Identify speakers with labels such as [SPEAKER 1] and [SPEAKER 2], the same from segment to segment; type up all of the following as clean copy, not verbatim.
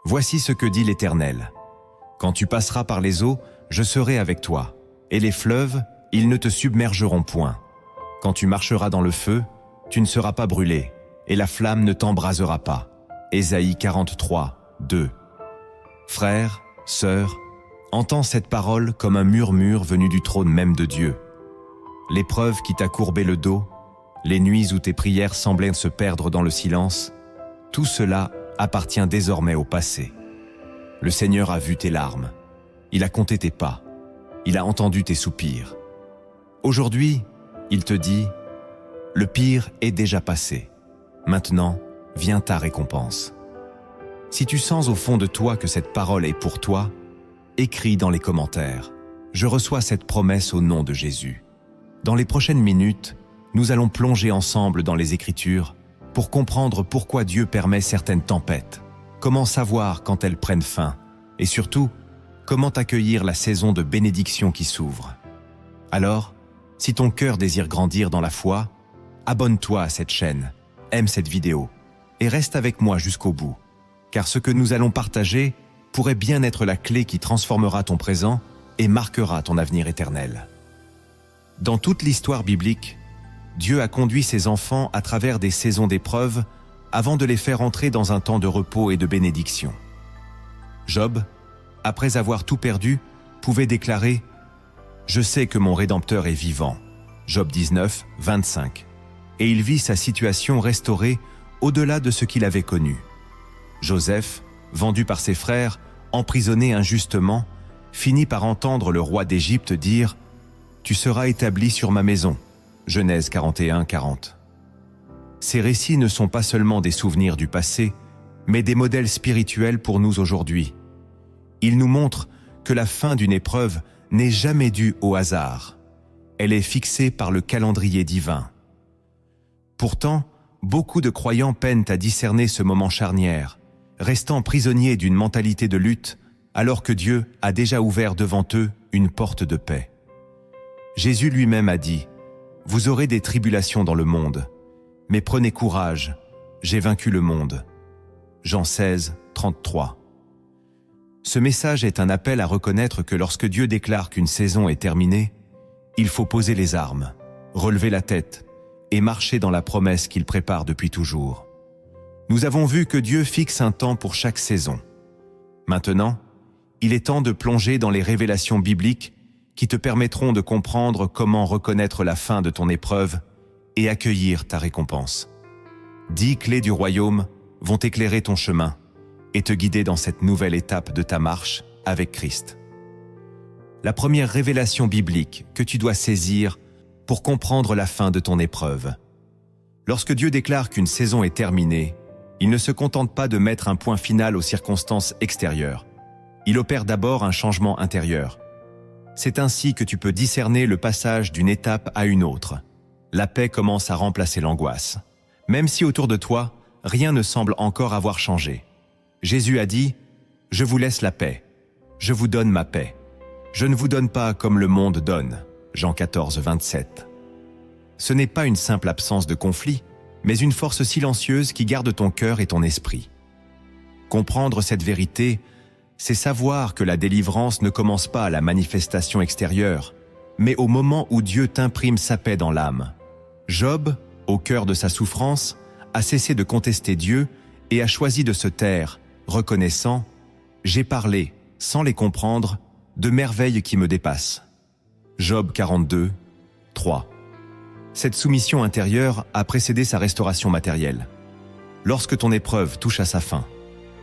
[SPEAKER 1] Voici ce que dit l'Éternel. Quand tu passeras par les eaux, je serai avec toi, et les fleuves, ils ne te submergeront point. Quand tu marcheras dans le feu, tu ne seras pas brûlé, et la flamme ne t'embrasera pas. Ésaïe 43, 2. Frères, sœurs, entends cette parole comme un murmure venu du trône même de Dieu. L'épreuve qui t'a courbé le dos, les nuits où tes prières semblaient se perdre dans le silence, tout cela appartient désormais au passé. Le Seigneur a vu tes larmes, il a compté tes pas, il a entendu tes soupirs. Aujourd'hui, il te dit, le pire est déjà passé. Maintenant, vient ta récompense. Si tu sens au fond de toi que cette parole est pour toi, écris dans les commentaires. Je reçois cette promesse au nom de Jésus. Dans les prochaines minutes, nous allons plonger ensemble dans les Écritures pour comprendre pourquoi Dieu permet certaines tempêtes, comment savoir quand elles prennent fin, et surtout, comment accueillir la saison de bénédiction qui s'ouvre. Alors, si ton cœur désire grandir dans la foi, abonne-toi à cette chaîne, aime cette vidéo, et reste avec moi jusqu'au bout, car ce que nous allons partager pourrait bien être la clé qui transformera ton présent et marquera ton avenir éternel. Dans toute l'histoire biblique, Dieu a conduit ses enfants à travers des saisons d'épreuves avant de les faire entrer dans un temps de repos et de bénédiction. Job, après avoir tout perdu, pouvait déclarer « Je sais que mon Rédempteur est vivant » Job 19, 25. Et il vit sa situation restaurée au-delà de ce qu'il avait connu. Joseph, vendu par ses frères, emprisonné injustement, finit par entendre le roi d'Égypte dire « Tu seras établi sur ma maison » Genèse 41, 40. Ces récits ne sont pas seulement des souvenirs du passé, mais des modèles spirituels pour nous aujourd'hui. Ils nous montrent que la fin d'une épreuve n'est jamais due au hasard. Elle est fixée par le calendrier divin. Pourtant, beaucoup de croyants peinent à discerner ce moment charnière, restant prisonniers d'une mentalité de lutte, alors que Dieu a déjà ouvert devant eux une porte de paix. Jésus lui-même a dit « Vous aurez des tribulations dans le monde, mais prenez courage, j'ai vaincu le monde. » Jean 16, 33. Ce message est un appel à reconnaître que lorsque Dieu déclare qu'une saison est terminée, il faut poser les armes, relever la tête et marcher dans la promesse qu'il prépare depuis toujours. Nous avons vu que Dieu fixe un temps pour chaque saison. Maintenant, il est temps de plonger dans les révélations bibliques qui te permettront de comprendre comment reconnaître la fin de ton épreuve et accueillir ta récompense. 10 clés du royaume vont éclairer ton chemin et te guider dans cette nouvelle étape de ta marche avec Christ. La première révélation biblique que tu dois saisir pour comprendre la fin de ton épreuve. Lorsque Dieu déclare qu'une saison est terminée, il ne se contente pas de mettre un point final aux circonstances extérieures. Il opère d'abord un changement intérieur. C'est ainsi que tu peux discerner le passage d'une étape à une autre. La paix commence à remplacer l'angoisse. Même si autour de toi, rien ne semble encore avoir changé. Jésus a dit « Je vous laisse la paix. Je vous donne ma paix. Je ne vous donne pas comme le monde donne. » Jean 14, 27. Ce n'est pas une simple absence de conflit, mais une force silencieuse qui garde ton cœur et ton esprit. Comprendre cette vérité, c'est savoir que la délivrance ne commence pas à la manifestation extérieure, mais au moment où Dieu t'imprime sa paix dans l'âme. Job, au cœur de sa souffrance, a cessé de contester Dieu et a choisi de se taire, reconnaissant « J'ai parlé, sans les comprendre, de merveilles qui me dépassent. » Job 42, 3. Cette soumission intérieure a précédé sa restauration matérielle. Lorsque ton épreuve touche à sa fin,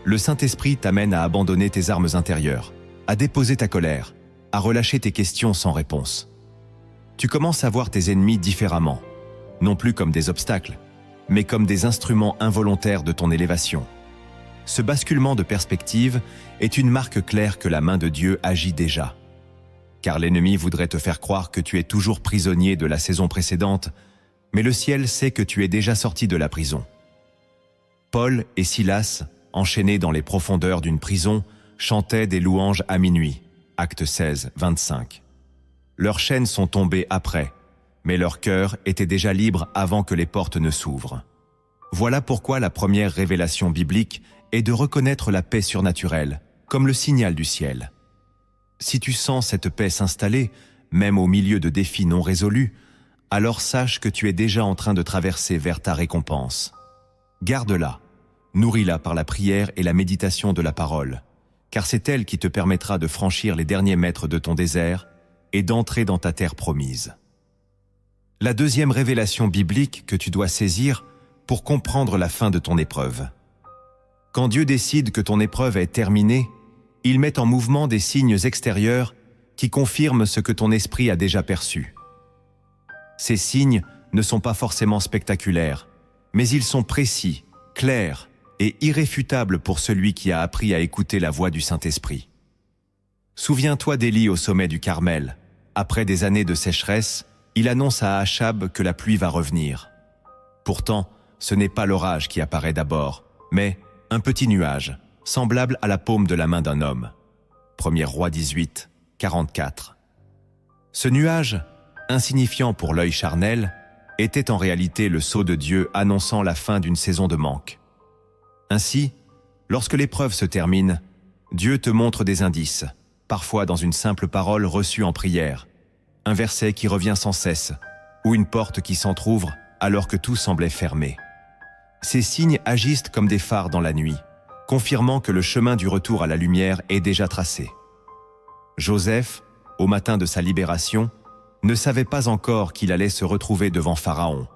[SPEAKER 1] le Saint-Esprit t'amène à abandonner tes armes intérieures, à déposer ta colère, à relâcher tes questions sans réponse. Tu commences à voir tes ennemis différemment, non plus comme des obstacles, mais comme des instruments involontaires de ton élévation. Ce basculement de perspective est une marque claire que la main de Dieu agit déjà. Car l'ennemi voudrait te faire croire que tu es toujours prisonnier de la saison précédente, mais le ciel sait que tu es déjà sorti de la prison. Paul et Silas, enchaînés dans les profondeurs d'une prison, chantaient des louanges à minuit. Acte 16, 25. Leurs chaînes sont tombées après, mais leur cœur était déjà libre avant que les portes ne s'ouvrent. Voilà pourquoi la première révélation biblique est de reconnaître la paix surnaturelle, comme le signal du ciel. Si tu sens cette paix s'installer, même au milieu de défis non résolus, alors sache que tu es déjà en train de traverser vers ta récompense. Garde-la, nourris-la par la prière et la méditation de la parole, car c'est elle qui te permettra de franchir les derniers mètres de ton désert et d'entrer dans ta terre promise. La deuxième révélation biblique que tu dois saisir pour comprendre la fin de ton épreuve. Quand Dieu décide que ton épreuve est terminée, il met en mouvement des signes extérieurs qui confirment ce que ton esprit a déjà perçu. Ces signes ne sont pas forcément spectaculaires, mais ils sont précis, clairs et irréfutables pour celui qui a appris à écouter la voix du Saint-Esprit. Souviens-toi d'Élie au sommet du Carmel. Après des années de sécheresse, il annonce à Achab que la pluie va revenir. Pourtant, ce n'est pas l'orage qui apparaît d'abord, mais un petit nuage, semblable à la paume de la main d'un homme. 1er Roi 18, 44. Ce nuage, insignifiant pour l'œil charnel, était en réalité le sceau de Dieu annonçant la fin d'une saison de manque. Ainsi, lorsque l'épreuve se termine, Dieu te montre des indices, parfois dans une simple parole reçue en prière, un verset qui revient sans cesse, ou une porte qui s'entr'ouvre alors que tout semblait fermé. Ces signes agissent comme des phares dans la nuit, confirmant que le chemin du retour à la lumière est déjà tracé. Joseph, au matin de sa libération, ne savait pas encore qu'il allait se retrouver devant Pharaon,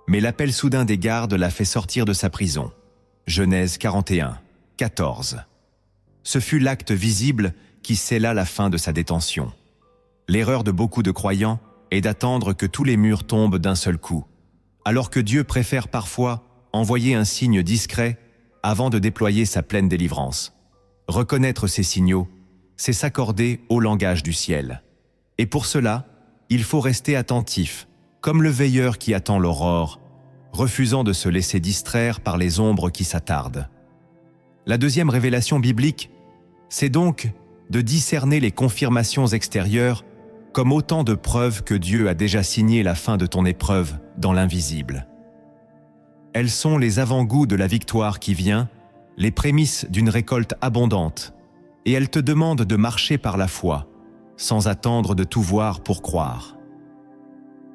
[SPEAKER 1] mais l'appel soudain des gardes l'a fait sortir de sa prison. Genèse 41, 14. Ce fut l'acte visible qui scella la fin de sa détention. L'erreur de beaucoup de croyants est d'attendre que tous les murs tombent d'un seul coup, alors que Dieu préfère parfois envoyer un signe discret avant de déployer sa pleine délivrance. Reconnaître ces signaux, c'est s'accorder au langage du ciel. Et pour cela, il faut rester attentif, comme le veilleur qui attend l'aurore, refusant de se laisser distraire par les ombres qui s'attardent. La deuxième révélation biblique, c'est donc de discerner les confirmations extérieures comme autant de preuves que Dieu a déjà signé la fin de ton épreuve dans l'invisible. Elles sont les avant-goûts de la victoire qui vient, les prémices d'une récolte abondante, et elles te demandent de marcher par la foi, sans attendre de tout voir pour croire.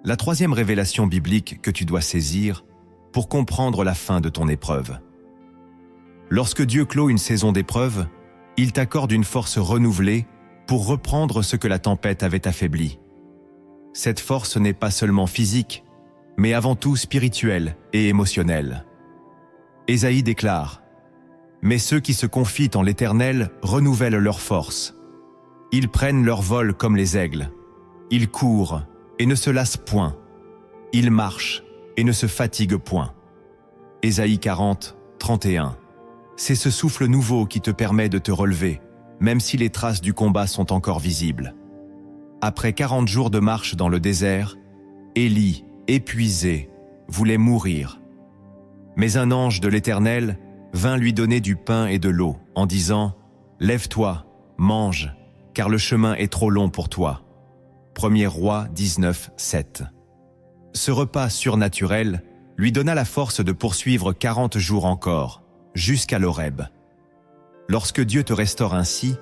[SPEAKER 1] La troisième révélation biblique que tu dois saisir pour comprendre la fin de ton épreuve. Lorsque Dieu clôt une saison d'épreuve, il t'accorde une force renouvelée pour reprendre ce que la tempête avait affaibli. Cette force n'est pas seulement physique, mais avant tout spirituelle et émotionnelle. Ésaïe déclare « Mais ceux qui se confient en l'Éternel renouvellent leur force. Ils prennent leur vol comme les aigles. Ils courent et ne se lassent point. Ils marchent et ne se fatiguent point. » Ésaïe 40, 31. C'est ce souffle nouveau qui te permet de te relever, même si les traces du combat sont encore visibles. Après 40 jours de marche dans le désert, Élie, épuisé, voulait mourir. Mais un ange de l'Éternel vint lui donner du pain et de l'eau, en disant « Lève-toi, mange, car le chemin est trop long pour toi. » 1er Roi 19, 7. Ce repas surnaturel lui donna la force de poursuivre 40 jours encore, jusqu'à l'Horeb. Lorsque Dieu te restaure ainsi,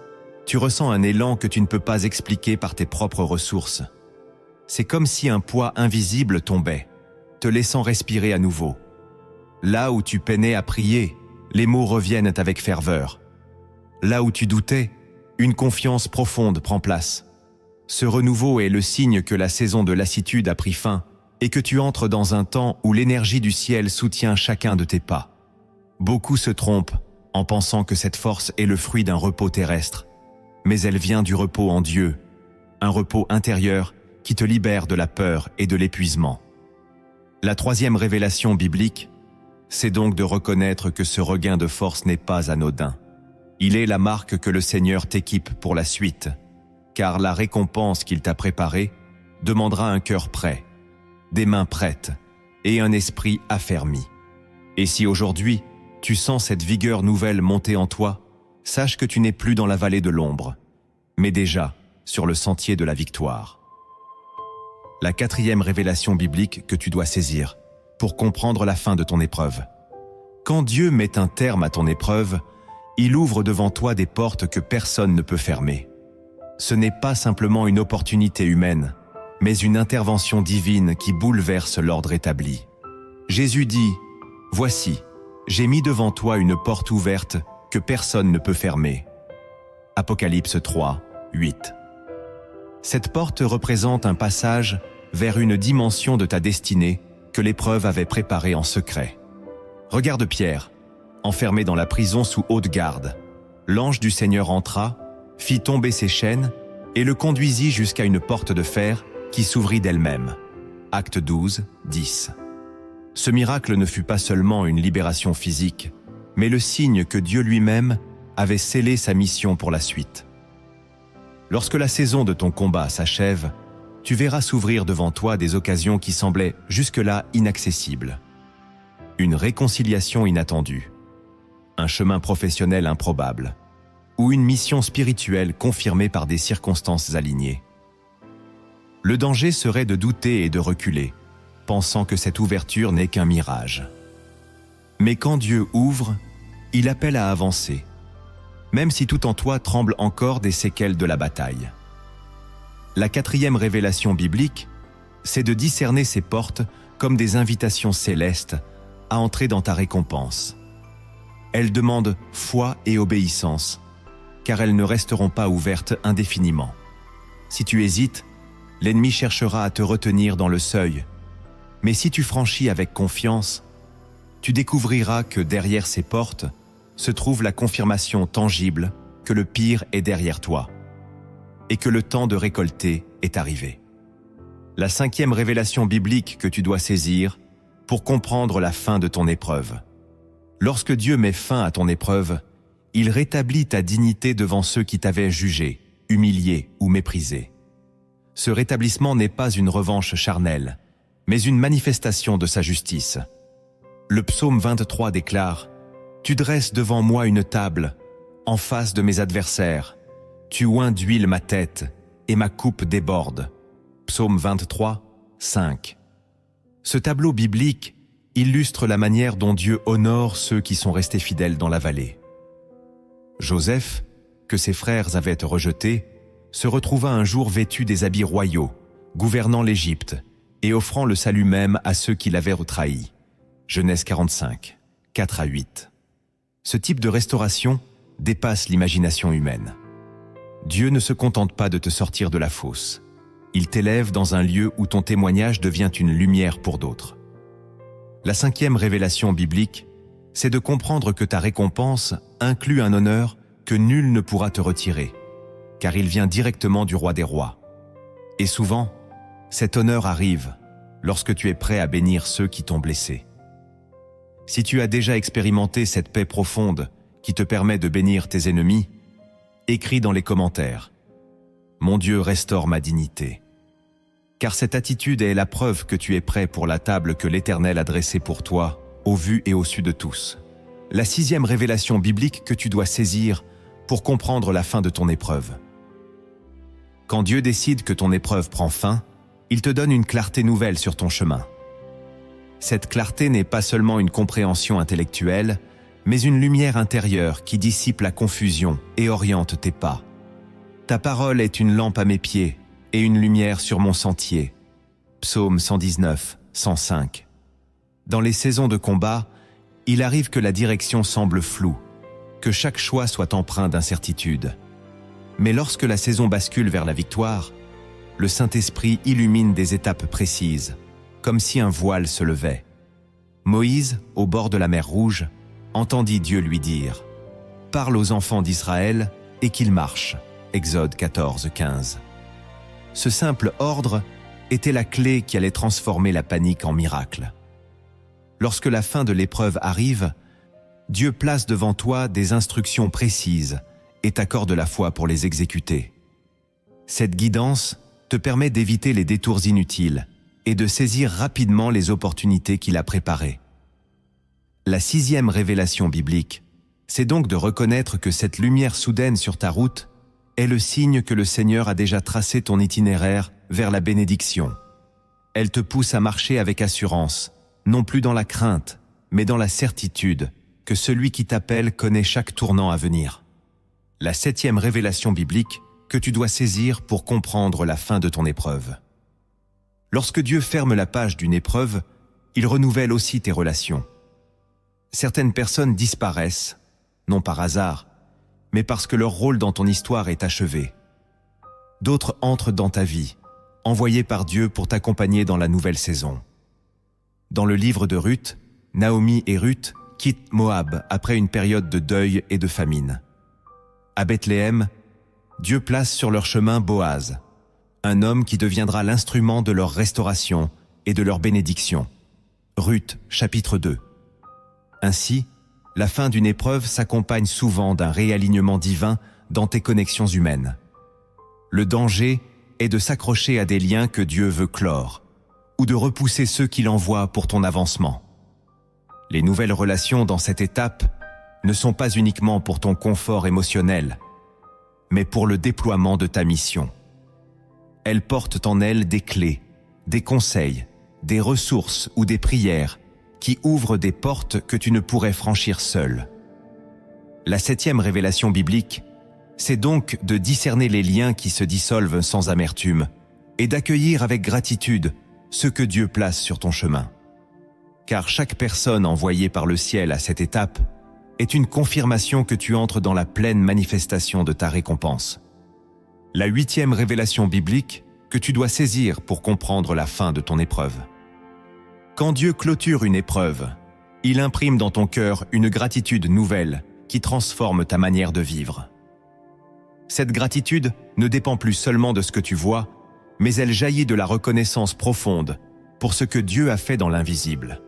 [SPEAKER 1] tu ressens un élan que tu ne peux pas expliquer par tes propres ressources. C'est comme si un poids invisible tombait, te laissant respirer à nouveau. Là où tu peinais à prier, les mots reviennent avec ferveur. Là où tu doutais, une confiance profonde prend place. Ce renouveau est le signe que la saison de lassitude a pris fin et que tu entres dans un temps où l'énergie du ciel soutient chacun de tes pas. Beaucoup se trompent en pensant que cette force est le fruit d'un repos terrestre, mais elle vient du repos en Dieu, un repos intérieur qui te libère de la peur et de l'épuisement. La troisième révélation biblique, c'est donc de reconnaître que ce regain de force n'est pas anodin. Il est la marque que le Seigneur t'équipe pour la suite, car la récompense qu'il t'a préparée demandera un cœur prêt, des mains prêtes et un esprit affermi. Et si aujourd'hui, tu sens cette vigueur nouvelle monter en toi, sache que tu n'es plus dans la vallée de l'ombre, mais déjà sur le sentier de la victoire. La quatrième révélation biblique que tu dois saisir pour comprendre la fin de ton épreuve. Quand Dieu met un terme à ton épreuve, Il ouvre devant toi des portes que personne ne peut fermer. Ce n'est pas simplement une opportunité humaine, mais une intervention divine qui bouleverse l'ordre établi. Jésus dit « Voici, j'ai mis devant toi une porte ouverte que personne ne peut fermer. » Apocalypse 3, 8. Cette porte représente un passage vers une dimension de ta destinée que l'épreuve avait préparée en secret. Regarde Pierre, enfermé dans la prison sous haute garde. L'ange du Seigneur entra, fit tomber ses chaînes et le conduisit jusqu'à une porte de fer qui s'ouvrit d'elle-même. Acte 12, 10. Ce miracle ne fut pas seulement une libération physique, mais le signe que Dieu lui-même avait scellé sa mission pour la suite. Lorsque la saison de ton combat s'achève, tu verras s'ouvrir devant toi des occasions qui semblaient jusque-là inaccessibles. Une réconciliation inattendue, un chemin professionnel improbable, ou une mission spirituelle confirmée par des circonstances alignées. Le danger serait de douter et de reculer, pensant que cette ouverture n'est qu'un mirage. Mais quand Dieu ouvre, il appelle à avancer, même si tout en toi tremble encore des séquelles de la bataille. La 4e révélation biblique, c'est de discerner ces portes comme des invitations célestes à entrer dans ta récompense. Elles demandent foi et obéissance, car elles ne resteront pas ouvertes indéfiniment. Si tu hésites, l'ennemi cherchera à te retenir dans le seuil. Mais si tu franchis avec confiance, tu découvriras que derrière ces portes se trouve la confirmation tangible que le pire est derrière toi et que le temps de récolter est arrivé. La 5e révélation biblique que tu dois saisir pour comprendre la fin de ton épreuve. Lorsque Dieu met fin à ton épreuve, il rétablit ta dignité devant ceux qui t'avaient jugé, humilié ou méprisé. Ce rétablissement n'est pas une revanche charnelle, mais une manifestation de sa justice. Le psaume 23 déclare « Tu dresses devant moi une table, en face de mes adversaires. Tu oins d'huile ma tête, et ma coupe déborde. » Psaume 23, 5. Ce tableau biblique illustre la manière dont Dieu honore ceux qui sont restés fidèles dans la vallée. Joseph, que ses frères avaient rejeté, se retrouva un jour vêtu des habits royaux, gouvernant l'Égypte et offrant le salut même à ceux qui l'avaient trahi. Genèse 45, 4 à 8. Ce type de restauration dépasse l'imagination humaine. Dieu ne se contente pas de te sortir de la fosse. Il t'élève dans un lieu où ton témoignage devient une lumière pour d'autres. La 5e révélation biblique, c'est de comprendre que ta récompense inclut un honneur que nul ne pourra te retirer, car il vient directement du roi des rois. Et souvent, cet honneur arrive lorsque tu es prêt à bénir ceux qui t'ont blessé. Si tu as déjà expérimenté cette paix profonde qui te permet de bénir tes ennemis, écris dans les commentaires « Mon Dieu restaure ma dignité ». Car cette attitude est la preuve que tu es prêt pour la table que l'Éternel a dressée pour toi, au vu et au su de tous. La 6e révélation biblique que tu dois saisir pour comprendre la fin de ton épreuve. Quand Dieu décide que ton épreuve prend fin, il te donne une clarté nouvelle sur ton chemin. Cette clarté n'est pas seulement une compréhension intellectuelle, mais une lumière intérieure qui dissipe la confusion et oriente tes pas. Ta parole est une lampe à mes pieds et une lumière sur mon sentier. Psaume 119, 105. Dans les saisons de combat, il arrive que la direction semble floue, que chaque choix soit empreint d'incertitude. Mais lorsque la saison bascule vers la victoire, le Saint-Esprit illumine des étapes précises, comme si un voile se levait. Moïse, au bord de la mer Rouge, entendit Dieu lui dire « Parle aux enfants d'Israël et qu'ils marchent » Exode 14, 15. Ce simple ordre était la clé qui allait transformer la panique en miracle. Lorsque la fin de l'épreuve arrive, Dieu place devant toi des instructions précises et t'accorde la foi pour les exécuter. Cette guidance te permet d'éviter les détours inutiles et de saisir rapidement les opportunités qu'il a préparées. La 6e révélation biblique, c'est donc de reconnaître que cette lumière soudaine sur ta route est le signe que le Seigneur a déjà tracé ton itinéraire vers la bénédiction. Elle te pousse à marcher avec assurance, non plus dans la crainte, mais dans la certitude que celui qui t'appelle connaît chaque tournant à venir. La 7e révélation biblique que tu dois saisir pour comprendre la fin de ton épreuve. Lorsque Dieu ferme la page d'une épreuve, il renouvelle aussi tes relations. Certaines personnes disparaissent, non par hasard, mais parce que leur rôle dans ton histoire est achevé. D'autres entrent dans ta vie, envoyés par Dieu pour t'accompagner dans la nouvelle saison. Dans le livre de Ruth, Naomi et Ruth quittent Moab après une période de deuil et de famine. À Bethléem, Dieu place sur leur chemin Boaz, un homme qui deviendra l'instrument de leur restauration et de leur bénédiction. Ruth, chapitre 2. Ainsi, la fin d'une épreuve s'accompagne souvent d'un réalignement divin dans tes connexions humaines. Le danger est de s'accrocher à des liens que Dieu veut clore, ou de repousser ceux qu'il envoie pour ton avancement. Les nouvelles relations dans cette étape ne sont pas uniquement pour ton confort émotionnel, mais pour le déploiement de ta mission. Elles portent en elles des clés, des conseils, des ressources ou des prières qui ouvrent des portes que tu ne pourrais franchir seul. La 7e révélation biblique, c'est donc de discerner les liens qui se dissolvent sans amertume et d'accueillir avec gratitude ce que Dieu place sur ton chemin. Car chaque personne envoyée par le ciel à cette étape est une confirmation que tu entres dans la pleine manifestation de ta récompense. La 8e révélation biblique que tu dois saisir pour comprendre la fin de ton épreuve. Quand Dieu clôture une épreuve, il imprime dans ton cœur une gratitude nouvelle qui transforme ta manière de vivre. Cette gratitude ne dépend plus seulement de ce que tu vois, mais elle jaillit de la reconnaissance profonde pour ce que Dieu a fait dans l'invisible.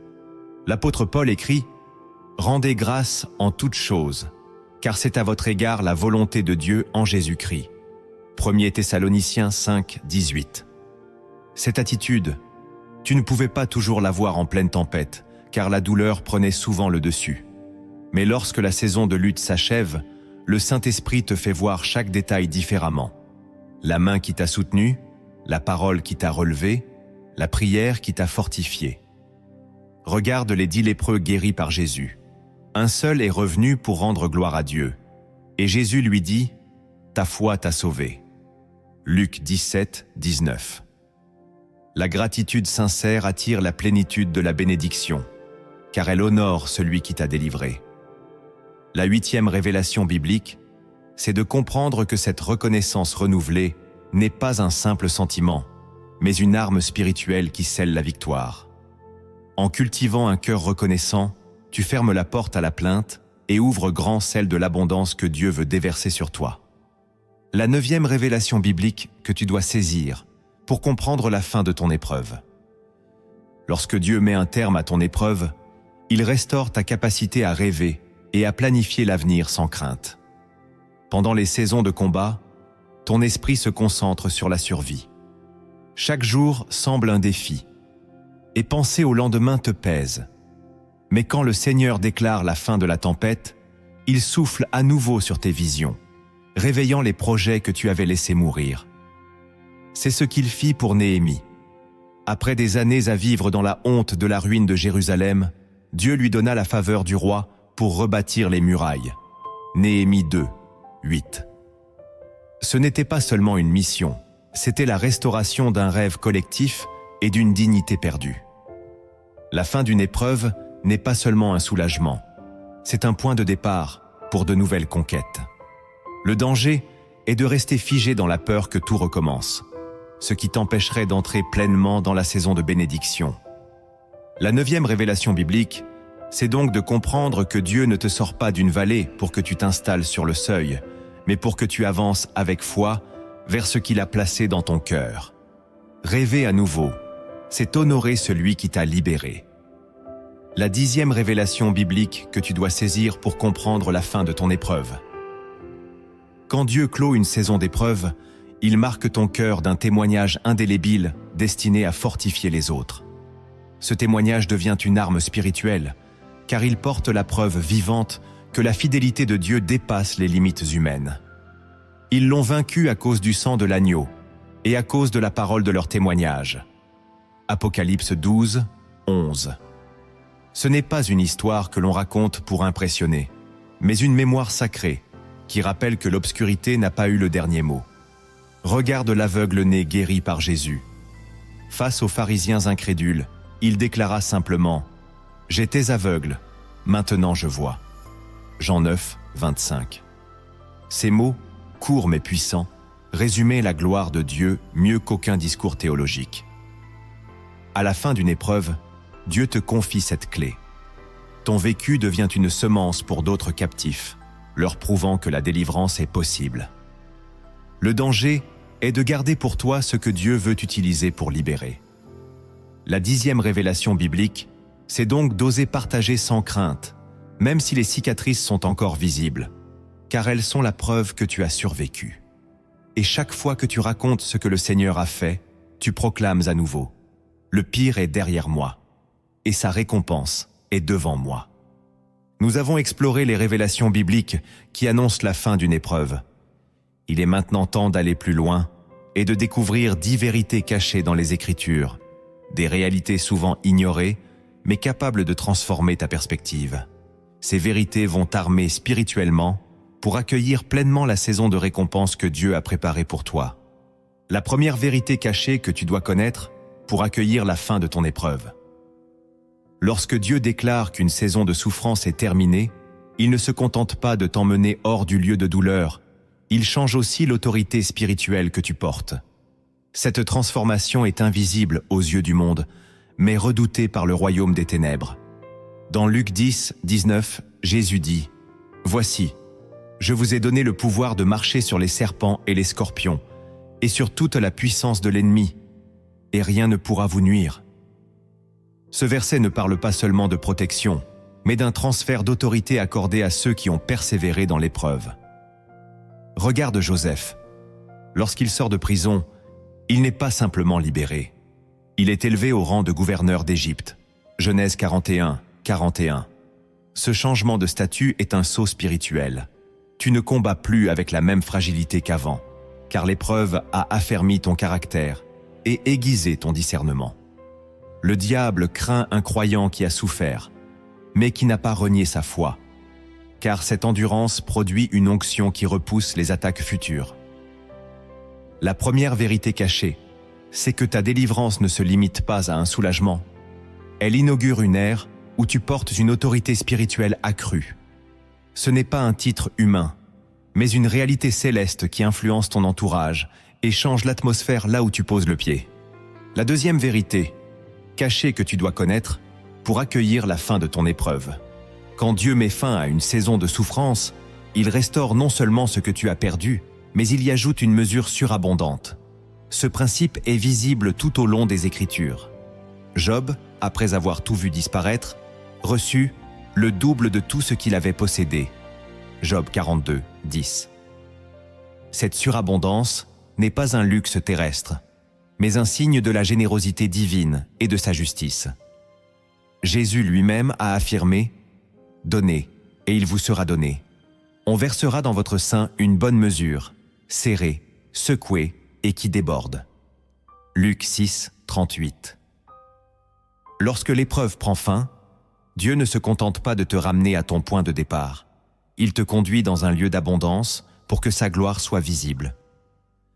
[SPEAKER 1] L'apôtre Paul écrit « Rendez grâce en toutes choses, car c'est à votre égard la volonté de Dieu en Jésus-Christ. » 1 Thessaloniciens 5, 18. Cette attitude, tu ne pouvais pas toujours la voir en pleine tempête, car la douleur prenait souvent le dessus. Mais lorsque la saison de lutte s'achève, le Saint-Esprit te fait voir chaque détail différemment. La main qui t'a soutenu, la parole qui t'a relevé, la prière qui t'a fortifié. Regarde les 10 lépreux guéris par Jésus. Un seul est revenu pour rendre gloire à Dieu. Et Jésus lui dit « Ta foi t'a sauvé ». Luc 17, 19. La gratitude sincère attire la plénitude de la bénédiction, car elle honore celui qui t'a délivré. La 8e révélation biblique, c'est de comprendre que cette reconnaissance renouvelée n'est pas un simple sentiment, mais une arme spirituelle qui scelle la victoire. En cultivant un cœur reconnaissant, tu fermes la porte à la plainte et ouvres grand celle de l'abondance que Dieu veut déverser sur toi. La 9e révélation biblique que tu dois saisir pour comprendre la fin de ton épreuve. Lorsque Dieu met un terme à ton épreuve, il restaure ta capacité à rêver et à planifier l'avenir sans crainte. Pendant les saisons de combat, ton esprit se concentre sur la survie. Chaque jour semble un défi, et penser au lendemain te pèse. Mais quand le Seigneur déclare la fin de la tempête, il souffle à nouveau sur tes visions, réveillant les projets que tu avais laissés mourir. C'est ce qu'il fit pour Néhémie. Après des années à vivre dans la honte de la ruine de Jérusalem, Dieu lui donna la faveur du roi pour rebâtir les murailles. Néhémie 2, 8. Ce n'était pas seulement une mission, c'était la restauration d'un rêve collectif et d'une dignité perdue. La fin d'une épreuve n'est pas seulement un soulagement, c'est un point de départ pour de nouvelles conquêtes. Le danger est de rester figé dans la peur que tout recommence, ce qui t'empêcherait d'entrer pleinement dans la saison de bénédiction. La 9e révélation biblique, c'est donc de comprendre que Dieu ne te sort pas d'une vallée pour que tu t'installes sur le seuil, mais pour que tu avances avec foi vers ce qu'il a placé dans ton cœur. Rêver à nouveau, c'est honorer celui qui t'a libéré. La 10e révélation biblique que tu dois saisir pour comprendre la fin de ton épreuve. Quand Dieu clôt une saison d'épreuve, il marque ton cœur d'un témoignage indélébile destiné à fortifier les autres. Ce témoignage devient une arme spirituelle, car il porte la preuve vivante que la fidélité de Dieu dépasse les limites humaines. Ils l'ont vaincu à cause du sang de l'agneau et à cause de la parole de leur témoignage. Apocalypse 12, 11. Ce n'est pas une histoire que l'on raconte pour impressionner, mais une mémoire sacrée qui rappelle que l'obscurité n'a pas eu le dernier mot. Regarde l'aveugle né guéri par Jésus. Face aux pharisiens incrédules, il déclara simplement « J'étais aveugle, maintenant je vois ». Jean 9, 25. Ces mots, courts mais puissants, résumaient la gloire de Dieu mieux qu'aucun discours théologique. À la fin d'une épreuve, Dieu te confie cette clé. Ton vécu devient une semence pour d'autres captifs, leur prouvant que la délivrance est possible. Le danger est de garder pour toi ce que Dieu veut utiliser pour libérer. La 10e révélation biblique, c'est donc d'oser partager sans crainte, même si les cicatrices sont encore visibles, car elles sont la preuve que tu as survécu. Et chaque fois que tu racontes ce que le Seigneur a fait, tu proclames à nouveau « Le pire est derrière moi, et sa récompense est devant moi ». Nous avons exploré les révélations bibliques qui annoncent la fin d'une épreuve. Il est maintenant temps d'aller plus loin et de découvrir 10 vérités cachées dans les Écritures, des réalités souvent ignorées, mais capables de transformer ta perspective. Ces vérités vont t'armer spirituellement pour accueillir pleinement la saison de récompense que Dieu a préparée pour toi. La première vérité cachée que tu dois connaître pour accueillir la fin de ton épreuve. Lorsque Dieu déclare qu'une saison de souffrance est terminée, il ne se contente pas de t'emmener hors du lieu de douleur, il change aussi l'autorité spirituelle que tu portes. Cette transformation est invisible aux yeux du monde, mais redoutée par le royaume des ténèbres. Dans Luc 10, 19, Jésus dit « Voici, je vous ai donné le pouvoir de marcher sur les serpents et les scorpions, et sur toute la puissance de l'ennemi, et rien ne pourra vous nuire. » Ce verset ne parle pas seulement de protection, mais d'un transfert d'autorité accordé à ceux qui ont persévéré dans l'épreuve. Regarde Joseph. Lorsqu'il sort de prison, il n'est pas simplement libéré. Il est élevé au rang de gouverneur d'Égypte. Genèse 41, 41. Ce changement de statut est un saut spirituel. Tu ne combats plus avec la même fragilité qu'avant, car l'épreuve a affermi ton caractère et aiguisé ton discernement. Le diable craint un croyant qui a souffert, mais qui n'a pas renié sa foi, car cette endurance produit une onction qui repousse les attaques futures. La première vérité cachée, c'est que ta délivrance ne se limite pas à un soulagement. Elle inaugure une ère où tu portes une autorité spirituelle accrue. Ce n'est pas un titre humain, mais une réalité céleste qui influence ton entourage et change l'atmosphère là où tu poses le pied. La deuxième vérité, cachée que tu dois connaître pour accueillir la fin de ton épreuve. Quand Dieu met fin à une saison de souffrance, il restaure non seulement ce que tu as perdu, mais il y ajoute une mesure surabondante. Ce principe est visible tout au long des Écritures. Job, après avoir tout vu disparaître, reçut le double de tout ce qu'il avait possédé. Job 42, 10. Cette surabondance n'est pas un luxe terrestre, mais un signe de la générosité divine et de sa justice. Jésus lui-même a affirmé « Donnez, et il vous sera donné. On versera dans votre sein une bonne mesure, serrée, secouée et qui déborde. » Luc 6, 38. Lorsque l'épreuve prend fin, Dieu ne se contente pas de te ramener à ton point de départ. Il te conduit dans un lieu d'abondance pour que sa gloire soit visible.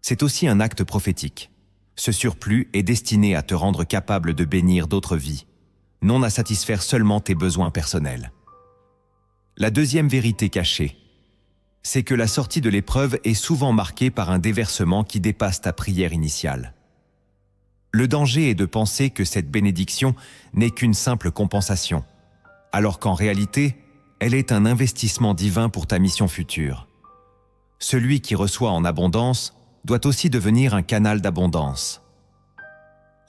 [SPEAKER 1] C'est aussi un acte prophétique. Ce surplus est destiné à te rendre capable de bénir d'autres vies, non à satisfaire seulement tes besoins personnels. La deuxième vérité cachée, c'est que la sortie de l'épreuve est souvent marquée par un déversement qui dépasse ta prière initiale. Le danger est de penser que cette bénédiction n'est qu'une simple compensation, alors qu'en réalité, elle est un investissement divin pour ta mission future. Celui qui reçoit en abondance doit aussi devenir un canal d'abondance.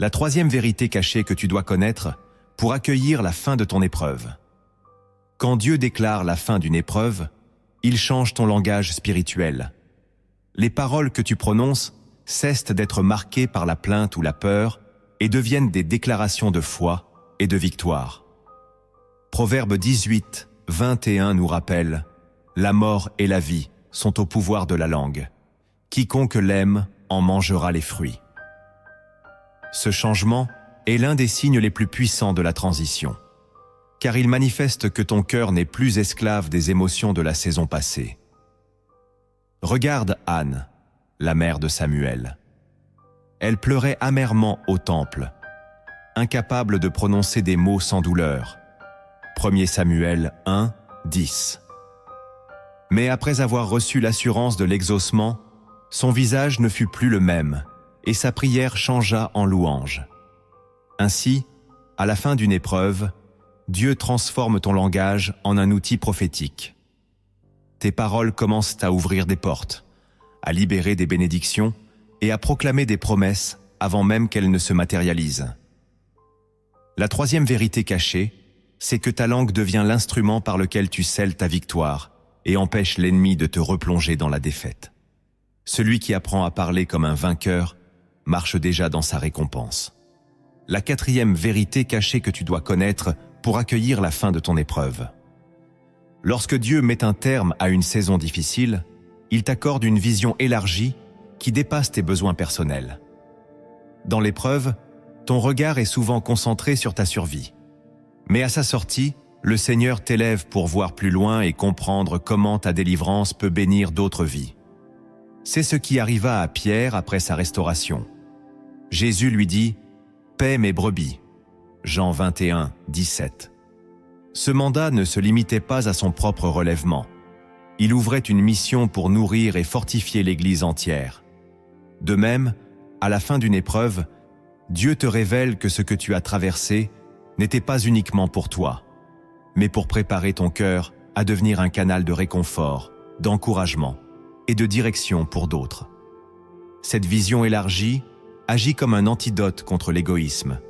[SPEAKER 1] La troisième vérité cachée que tu dois connaître pour accueillir la fin de ton épreuve. Quand Dieu déclare la fin d'une épreuve, il change ton langage spirituel. Les paroles que tu prononces cessent d'être marquées par la plainte ou la peur et deviennent des déclarations de foi et de victoire. Proverbe 18, 21 nous rappelle « La mort et la vie sont au pouvoir de la langue. Quiconque l'aime en mangera les fruits. » Ce changement est l'un des signes les plus puissants de la transition. car il manifeste que ton cœur n'est plus esclave des émotions de la saison passée. Regarde Anne, la mère de Samuel. Elle pleurait amèrement au temple, incapable de prononcer des mots sans douleur. 1 Samuel 1, 10. Mais après avoir reçu l'assurance de l'exaucement, son visage ne fut plus le même, et sa prière changea en louange. Ainsi, à la fin d'une épreuve, Dieu transforme ton langage en un outil prophétique. Tes paroles commencent à ouvrir des portes, à libérer des bénédictions et à proclamer des promesses avant même qu'elles ne se matérialisent. La troisième vérité cachée, c'est que ta langue devient l'instrument par lequel tu scelles ta victoire et empêche l'ennemi de te replonger dans la défaite. Celui qui apprend à parler comme un vainqueur marche déjà dans sa récompense. La quatrième vérité cachée que tu dois connaître pour accueillir la fin de ton épreuve. Lorsque Dieu met un terme à une saison difficile, il t'accorde une vision élargie qui dépasse tes besoins personnels. Dans l'épreuve, ton regard est souvent concentré sur ta survie. Mais à sa sortie, le Seigneur t'élève pour voir plus loin et comprendre comment ta délivrance peut bénir d'autres vies. C'est ce qui arriva à Pierre après sa restauration. Jésus lui dit « Paie mes brebis ». Jean 21, 17. Ce mandat ne se limitait pas à son propre relèvement. Il ouvrait une mission pour nourrir et fortifier l'Église entière. De même, à la fin d'une épreuve, Dieu te révèle que ce que tu as traversé n'était pas uniquement pour toi, mais pour préparer ton cœur à devenir un canal de réconfort, d'encouragement et de direction pour d'autres. Cette vision élargie agit comme un antidote contre l'égoïsme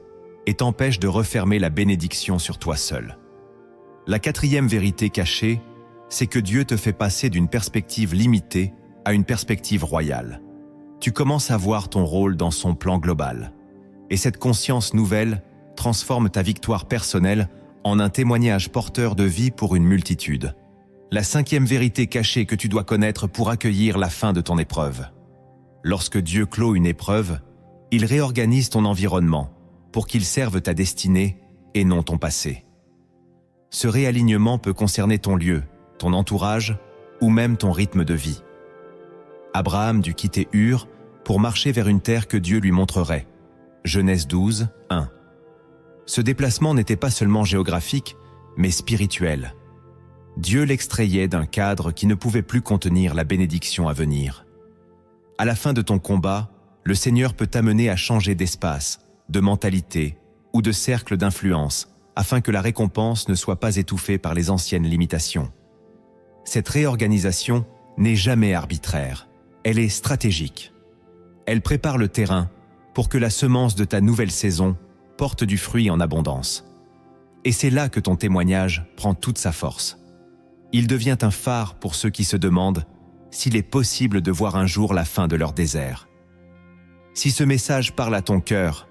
[SPEAKER 1] et t'empêche de refermer la bénédiction sur toi seul. La quatrième vérité cachée, c'est que Dieu te fait passer d'une perspective limitée à une perspective royale. Tu commences à voir ton rôle dans son plan global. Et cette conscience nouvelle transforme ta victoire personnelle en un témoignage porteur de vie pour une multitude. La cinquième vérité cachée que tu dois connaître pour accueillir la fin de ton épreuve. Lorsque Dieu clôt une épreuve, il réorganise ton environnement pour qu'il serve ta destinée et non ton passé. Ce réalignement peut concerner ton lieu, ton entourage ou même ton rythme de vie. Abraham dut quitter Ur pour marcher vers une terre que Dieu lui montrerait. Genèse 12, 1. Ce déplacement n'était pas seulement géographique, mais spirituel. Dieu l'extrayait d'un cadre qui ne pouvait plus contenir la bénédiction à venir. À la fin de ton combat, le Seigneur peut t'amener à changer d'espace, de mentalité ou de cercle d'influence, afin que la récompense ne soit pas étouffée par les anciennes limitations. Cette réorganisation n'est jamais arbitraire, elle est stratégique. Elle prépare le terrain pour que la semence de ta nouvelle saison porte du fruit en abondance. Et c'est là que ton témoignage prend toute sa force. Il devient un phare pour ceux qui se demandent s'il est possible de voir un jour la fin de leur désert. Si ce message parle à ton cœur,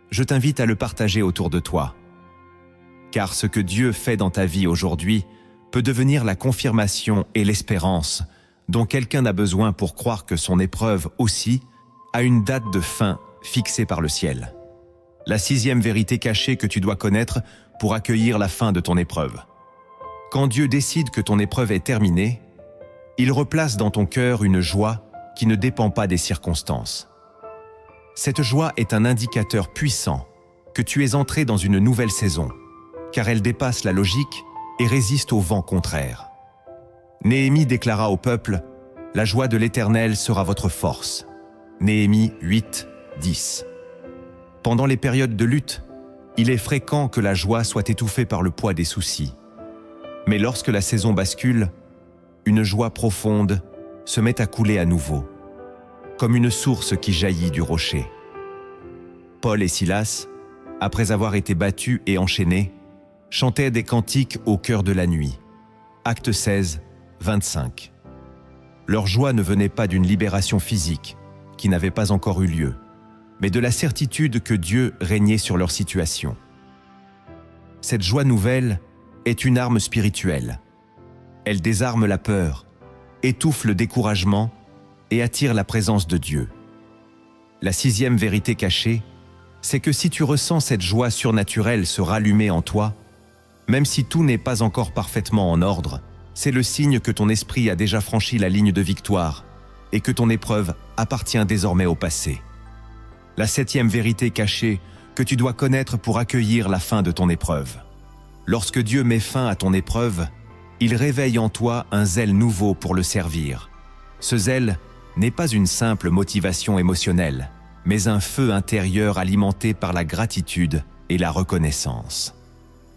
[SPEAKER 1] je t'invite à le partager autour de toi. Car ce que Dieu fait dans ta vie aujourd'hui peut devenir la confirmation et l'espérance dont quelqu'un a besoin pour croire que son épreuve aussi a une date de fin fixée par le ciel. La sixième vérité cachée que tu dois connaître pour accueillir la fin de ton épreuve. Quand Dieu décide que ton épreuve est terminée, il replace dans ton cœur une joie qui ne dépend pas des circonstances. Cette joie est un indicateur puissant que tu es entré dans une nouvelle saison, car elle dépasse la logique et résiste au vent contraire. Néhémie déclara au peuple « La joie de l'Éternel sera votre force ». Néhémie 8, 10. Pendant les périodes de lutte, il est fréquent que la joie soit étouffée par le poids des soucis. Mais lorsque la saison bascule, une joie profonde se met à couler à nouveau, comme une source qui jaillit du rocher. Paul et Silas, après avoir été battus et enchaînés, chantaient des cantiques au cœur de la nuit. Acte 16, 25. Leur joie ne venait pas d'une libération physique, qui n'avait pas encore eu lieu, mais de la certitude que Dieu régnait sur leur situation. Cette joie nouvelle est une arme spirituelle. Elle désarme la peur, étouffe le découragement et attire la présence de Dieu. La sixième vérité cachée, c'est que si tu ressens cette joie surnaturelle se rallumer en toi, Même si tout n'est pas encore parfaitement en ordre, c'est le signe que ton esprit a déjà franchi la ligne de victoire et que ton épreuve appartient désormais au passé. La 7e vérité cachée que tu dois connaître pour accueillir la fin de ton épreuve. Lorsque Dieu met fin à ton épreuve, il réveille en toi un zèle nouveau pour le servir. Ce zèle n'est pas une simple motivation émotionnelle, mais un feu intérieur alimenté par la gratitude et la reconnaissance.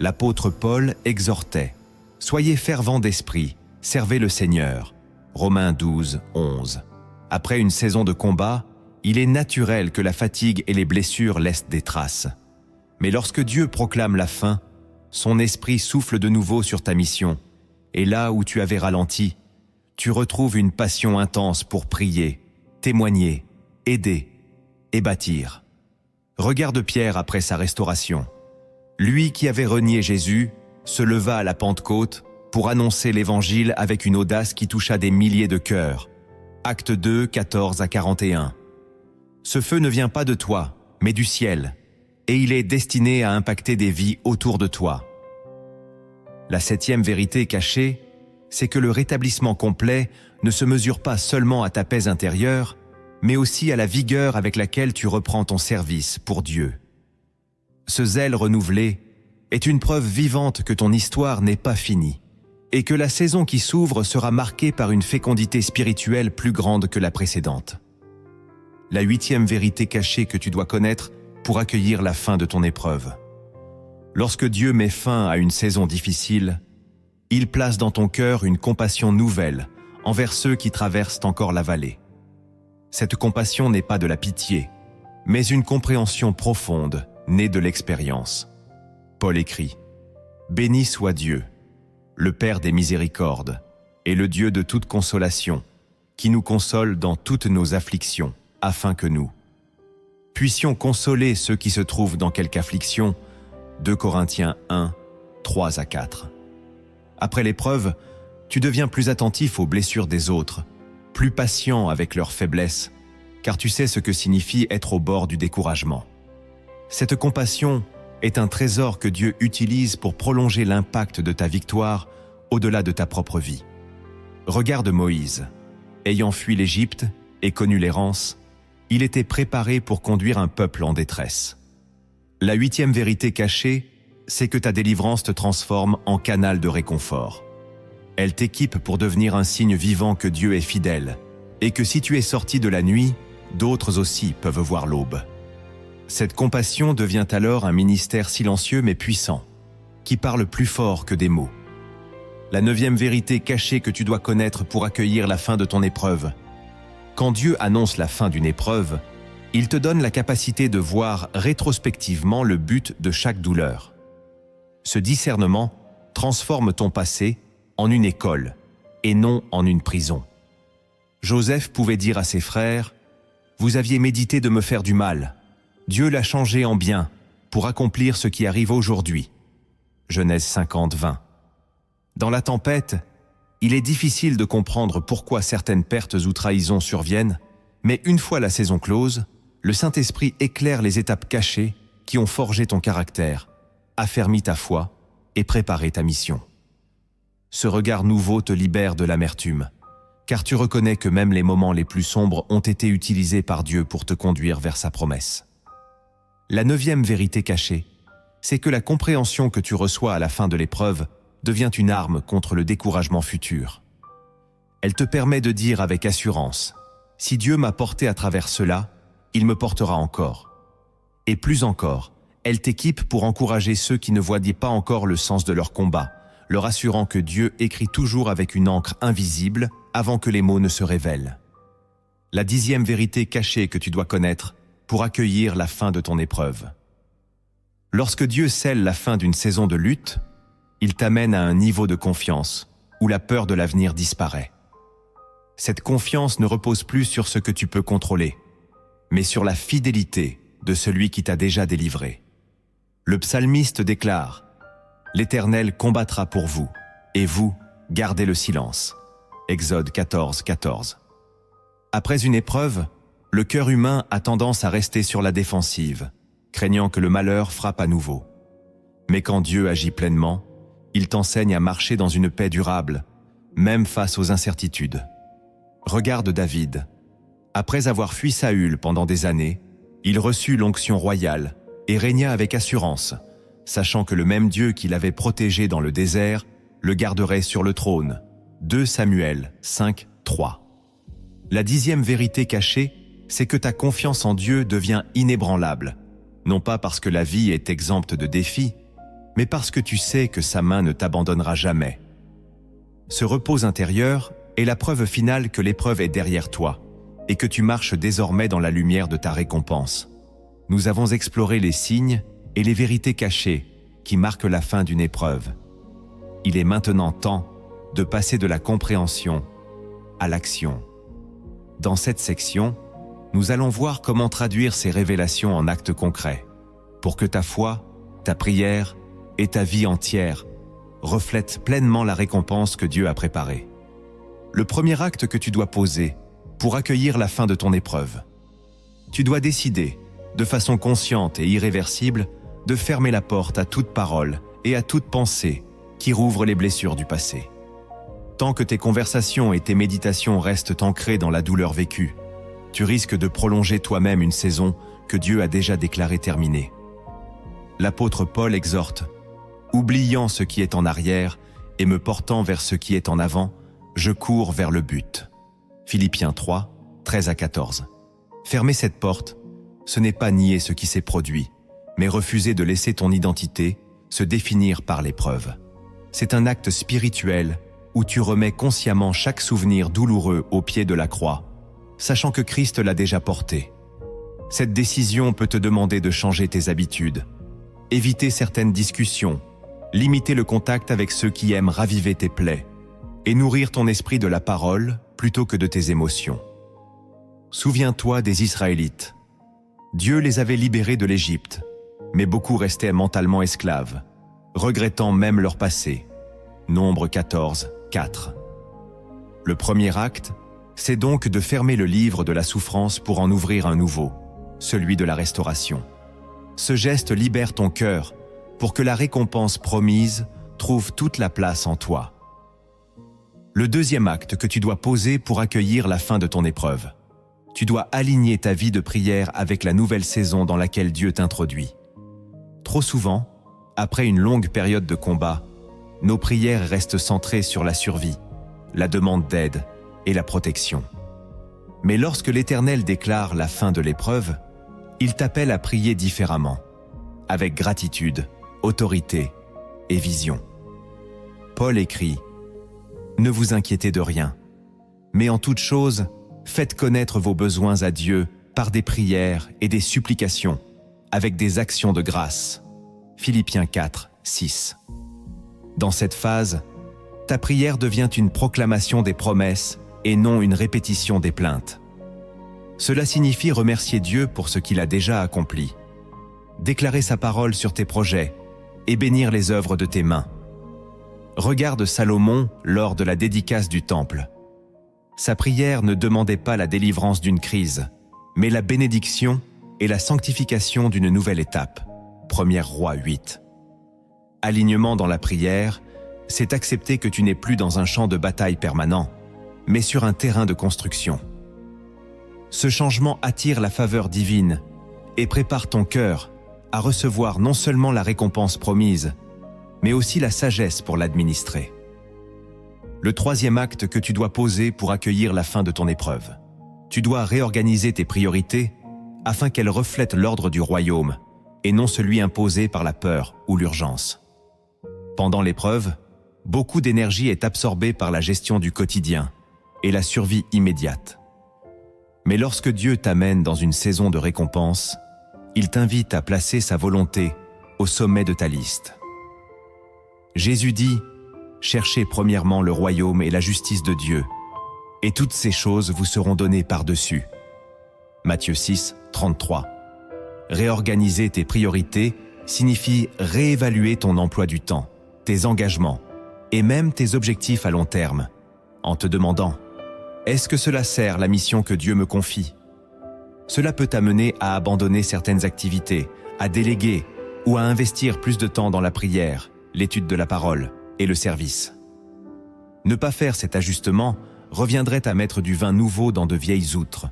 [SPEAKER 1] L'apôtre Paul exhortait « Soyez fervents d'esprit, servez le Seigneur » Romains 12, 11. Après une saison de combat, il est naturel que la fatigue et les blessures laissent des traces. Mais lorsque Dieu proclame la fin, son esprit souffle de nouveau sur ta mission, et là où tu avais ralenti, tu retrouves une passion intense pour prier, témoigner, aider et bâtir. Regarde Pierre après sa restauration. Lui qui avait renié Jésus se leva à la Pentecôte pour annoncer l'Évangile avec une audace qui toucha des milliers de cœurs. Actes 2, 14 à 41. Ce feu ne vient pas de toi, mais du ciel, et il est destiné à impacter des vies autour de toi. La 7e vérité cachée, c'est que le rétablissement complet ne se mesure pas seulement à ta paix intérieure, mais aussi à la vigueur avec laquelle tu reprends ton service pour Dieu. Ce zèle renouvelé est une preuve vivante que ton histoire n'est pas finie et que la saison qui s'ouvre sera marquée par une fécondité spirituelle plus grande que la précédente. La 8e vérité cachée que tu dois connaître pour accueillir la fin de ton épreuve. Lorsque Dieu met fin à une saison difficile, il place dans ton cœur une compassion nouvelle envers ceux qui traversent encore la vallée. Cette compassion n'est pas de la pitié, mais une compréhension profonde née de l'expérience. Paul écrit « Béni soit Dieu, le Père des miséricordes, et le Dieu de toute consolation, qui nous console dans toutes nos afflictions, afin que nous puissions consoler ceux qui se trouvent dans quelque affliction. » 2 Corinthiens 1, 3 à 4. Après l'épreuve, tu deviens plus attentif aux blessures des autres, plus patient avec leurs faiblesses, car tu sais ce que signifie être au bord du découragement. Cette compassion est un trésor que Dieu utilise pour prolonger l'impact de ta victoire au-delà de ta propre vie. Regarde Moïse. Ayant fui l'Égypte et connu l'errance, il était préparé pour conduire un peuple en détresse. La 8e vérité cachée, c'est que ta délivrance te transforme en canal de réconfort. Elle t'équipe pour devenir un signe vivant que Dieu est fidèle, et que si tu es sorti de la nuit, d'autres aussi peuvent voir l'aube. Cette compassion devient alors un ministère silencieux mais puissant, qui parle plus fort que des mots. La 9e vérité cachée que tu dois connaître pour accueillir la fin de ton épreuve. Quand Dieu annonce la fin d'une épreuve, il te donne la capacité de voir rétrospectivement le but de chaque douleur. Ce discernement transforme ton passé en une école et non en une prison. Joseph pouvait dire à ses frères « Vous aviez médité de me faire du mal. Dieu l'a changé en bien pour accomplir ce qui arrive aujourd'hui. » Genèse 50, 20. Dans la tempête, il est difficile de comprendre pourquoi certaines pertes ou trahisons surviennent, mais une fois la saison close, le Saint-Esprit éclaire les étapes cachées qui ont forgé ton caractère, affermi ta foi et préparé ta mission. Ce regard nouveau te libère de l'amertume, car tu reconnais que même les moments les plus sombres ont été utilisés par Dieu pour te conduire vers sa promesse. La 9e vérité cachée, c'est que la compréhension que tu reçois à la fin de l'épreuve devient une arme contre le découragement futur. Elle te permet de dire avec assurance « Si Dieu m'a porté à travers cela, il me portera encore. » Et plus encore, elle t'équipe pour encourager ceux qui ne voient pas encore le sens de leur combat, leur assurant que Dieu écrit toujours avec une encre invisible avant que les mots ne se révèlent. La 10e vérité cachée que tu dois connaître pour accueillir la fin de ton épreuve. Lorsque Dieu scelle la fin d'une saison de lutte, il t'amène à un niveau de confiance où la peur de l'avenir disparaît. Cette confiance ne repose plus sur ce que tu peux contrôler, mais sur la fidélité de celui qui t'a déjà délivré. Le psalmiste déclare « L'Éternel combattra pour vous, et vous, gardez le silence. » Exode 14, 14. Après une épreuve, le cœur humain a tendance à rester sur la défensive, craignant que le malheur frappe à nouveau. Mais quand Dieu agit pleinement, Il t'enseigne à marcher dans une paix durable, même face aux incertitudes. Regarde David. Après avoir fui Saül pendant des années, il reçut l'onction royale et régna avec assurance, sachant que le même Dieu qui l'avait protégé dans le désert le garderait sur le trône. 2 Samuel 5, 3. La 10e vérité cachée, c'est que ta confiance en Dieu devient inébranlable, non pas parce que la vie est exempte de défis, mais parce que tu sais que sa main ne t'abandonnera jamais. Ce repos intérieur est la preuve finale que l'épreuve est derrière toi et que tu marches désormais dans la lumière de ta récompense. Nous avons exploré les signes et les vérités cachées qui marquent la fin d'une épreuve. Il est maintenant temps de passer de la compréhension à l'action. Dans cette section, nous allons voir comment traduire ces révélations en actes concrets, pour que ta foi, ta prière et ta vie entière reflètent pleinement la récompense que Dieu a préparée. Le premier acte que tu dois poser pour accueillir la fin de ton épreuve. Tu dois décider, de façon consciente et irréversible, de fermer la porte à toute parole et à toute pensée qui rouvre les blessures du passé. Tant que tes conversations et tes méditations restent ancrées dans la douleur vécue, tu risques de prolonger toi-même une saison que Dieu a déjà déclarée terminée. L'apôtre Paul exhorte « Oubliant ce qui est en arrière et me portant vers ce qui est en avant, je cours vers le but. » Philippiens 3, 13 à 14. Fermer cette porte, ce n'est pas nier ce qui s'est produit, mais refuser de laisser ton identité se définir par l'épreuve. C'est un acte spirituel où tu remets consciemment chaque souvenir douloureux au pied de la croix, sachant que Christ l'a déjà porté. Cette décision peut te demander de changer tes habitudes, éviter certaines discussions, limiter le contact avec ceux qui aiment raviver tes plaies, et nourrir ton esprit de la parole plutôt que de tes émotions. Souviens-toi des Israélites. Dieu les avait libérés de l'Égypte, mais beaucoup restaient mentalement esclaves, regrettant même leur passé. Nombre 14, 4. Le premier acte, c'est donc de fermer le livre de la souffrance pour en ouvrir un nouveau, celui de la restauration. Ce geste libère ton cœur pour que la récompense promise trouve toute la place en toi. Le deuxième acte que tu dois poser pour accueillir la fin de ton épreuve. Tu dois aligner ta vie de prière avec la nouvelle saison dans laquelle Dieu t'introduit. Trop souvent, après une longue période de combat, nos prières restent centrées sur la survie, la demande d'aide et la protection. Mais lorsque l'Éternel déclare la fin de l'épreuve, il t'appelle à prier différemment, avec gratitude, autorité et vision. Paul écrit « Ne vous inquiétez de rien, mais en toute chose, faites connaître vos besoins à Dieu par des prières et des supplications, avec des actions de grâce. » Philippiens 4, 6. Dans cette phase, ta prière devient une proclamation des promesses et non une répétition des plaintes. Cela signifie remercier Dieu pour ce qu'il a déjà accompli, déclarer sa parole sur tes projets et bénir les œuvres de tes mains. Regarde Salomon lors de la dédicace du temple. Sa prière ne demandait pas la délivrance d'une crise, mais la bénédiction et la sanctification d'une nouvelle étape. 1er Roi 8. Alignement dans la prière, c'est accepter que tu n'es plus dans un champ de bataille permanent, mais sur un terrain de construction. Ce changement attire la faveur divine et prépare ton cœur à recevoir non seulement la récompense promise, mais aussi la sagesse pour l'administrer. Le troisième acte que tu dois poser pour accueillir la fin de ton épreuve. Tu dois réorganiser tes priorités afin qu'elles reflètent l'ordre du royaume et non celui imposé par la peur ou l'urgence. Pendant l'épreuve, beaucoup d'énergie est absorbée par la gestion du quotidien et la survie immédiate. Mais lorsque Dieu t'amène dans une saison de récompense, il t'invite à placer sa volonté au sommet de ta liste. Jésus dit « Cherchez premièrement le royaume et la justice de Dieu, et toutes ces choses vous seront données par-dessus. » Matthieu 6, 33. Réorganiser tes priorités signifie réévaluer ton emploi du temps, tes engagements et même tes objectifs à long terme, en te demandant « Est-ce que cela sert la mission que Dieu me confie ?» Cela peut t'amener à abandonner certaines activités, à déléguer ou à investir plus de temps dans la prière, l'étude de la parole et le service. Ne pas faire cet ajustement reviendrait à mettre du vin nouveau dans de vieilles outres.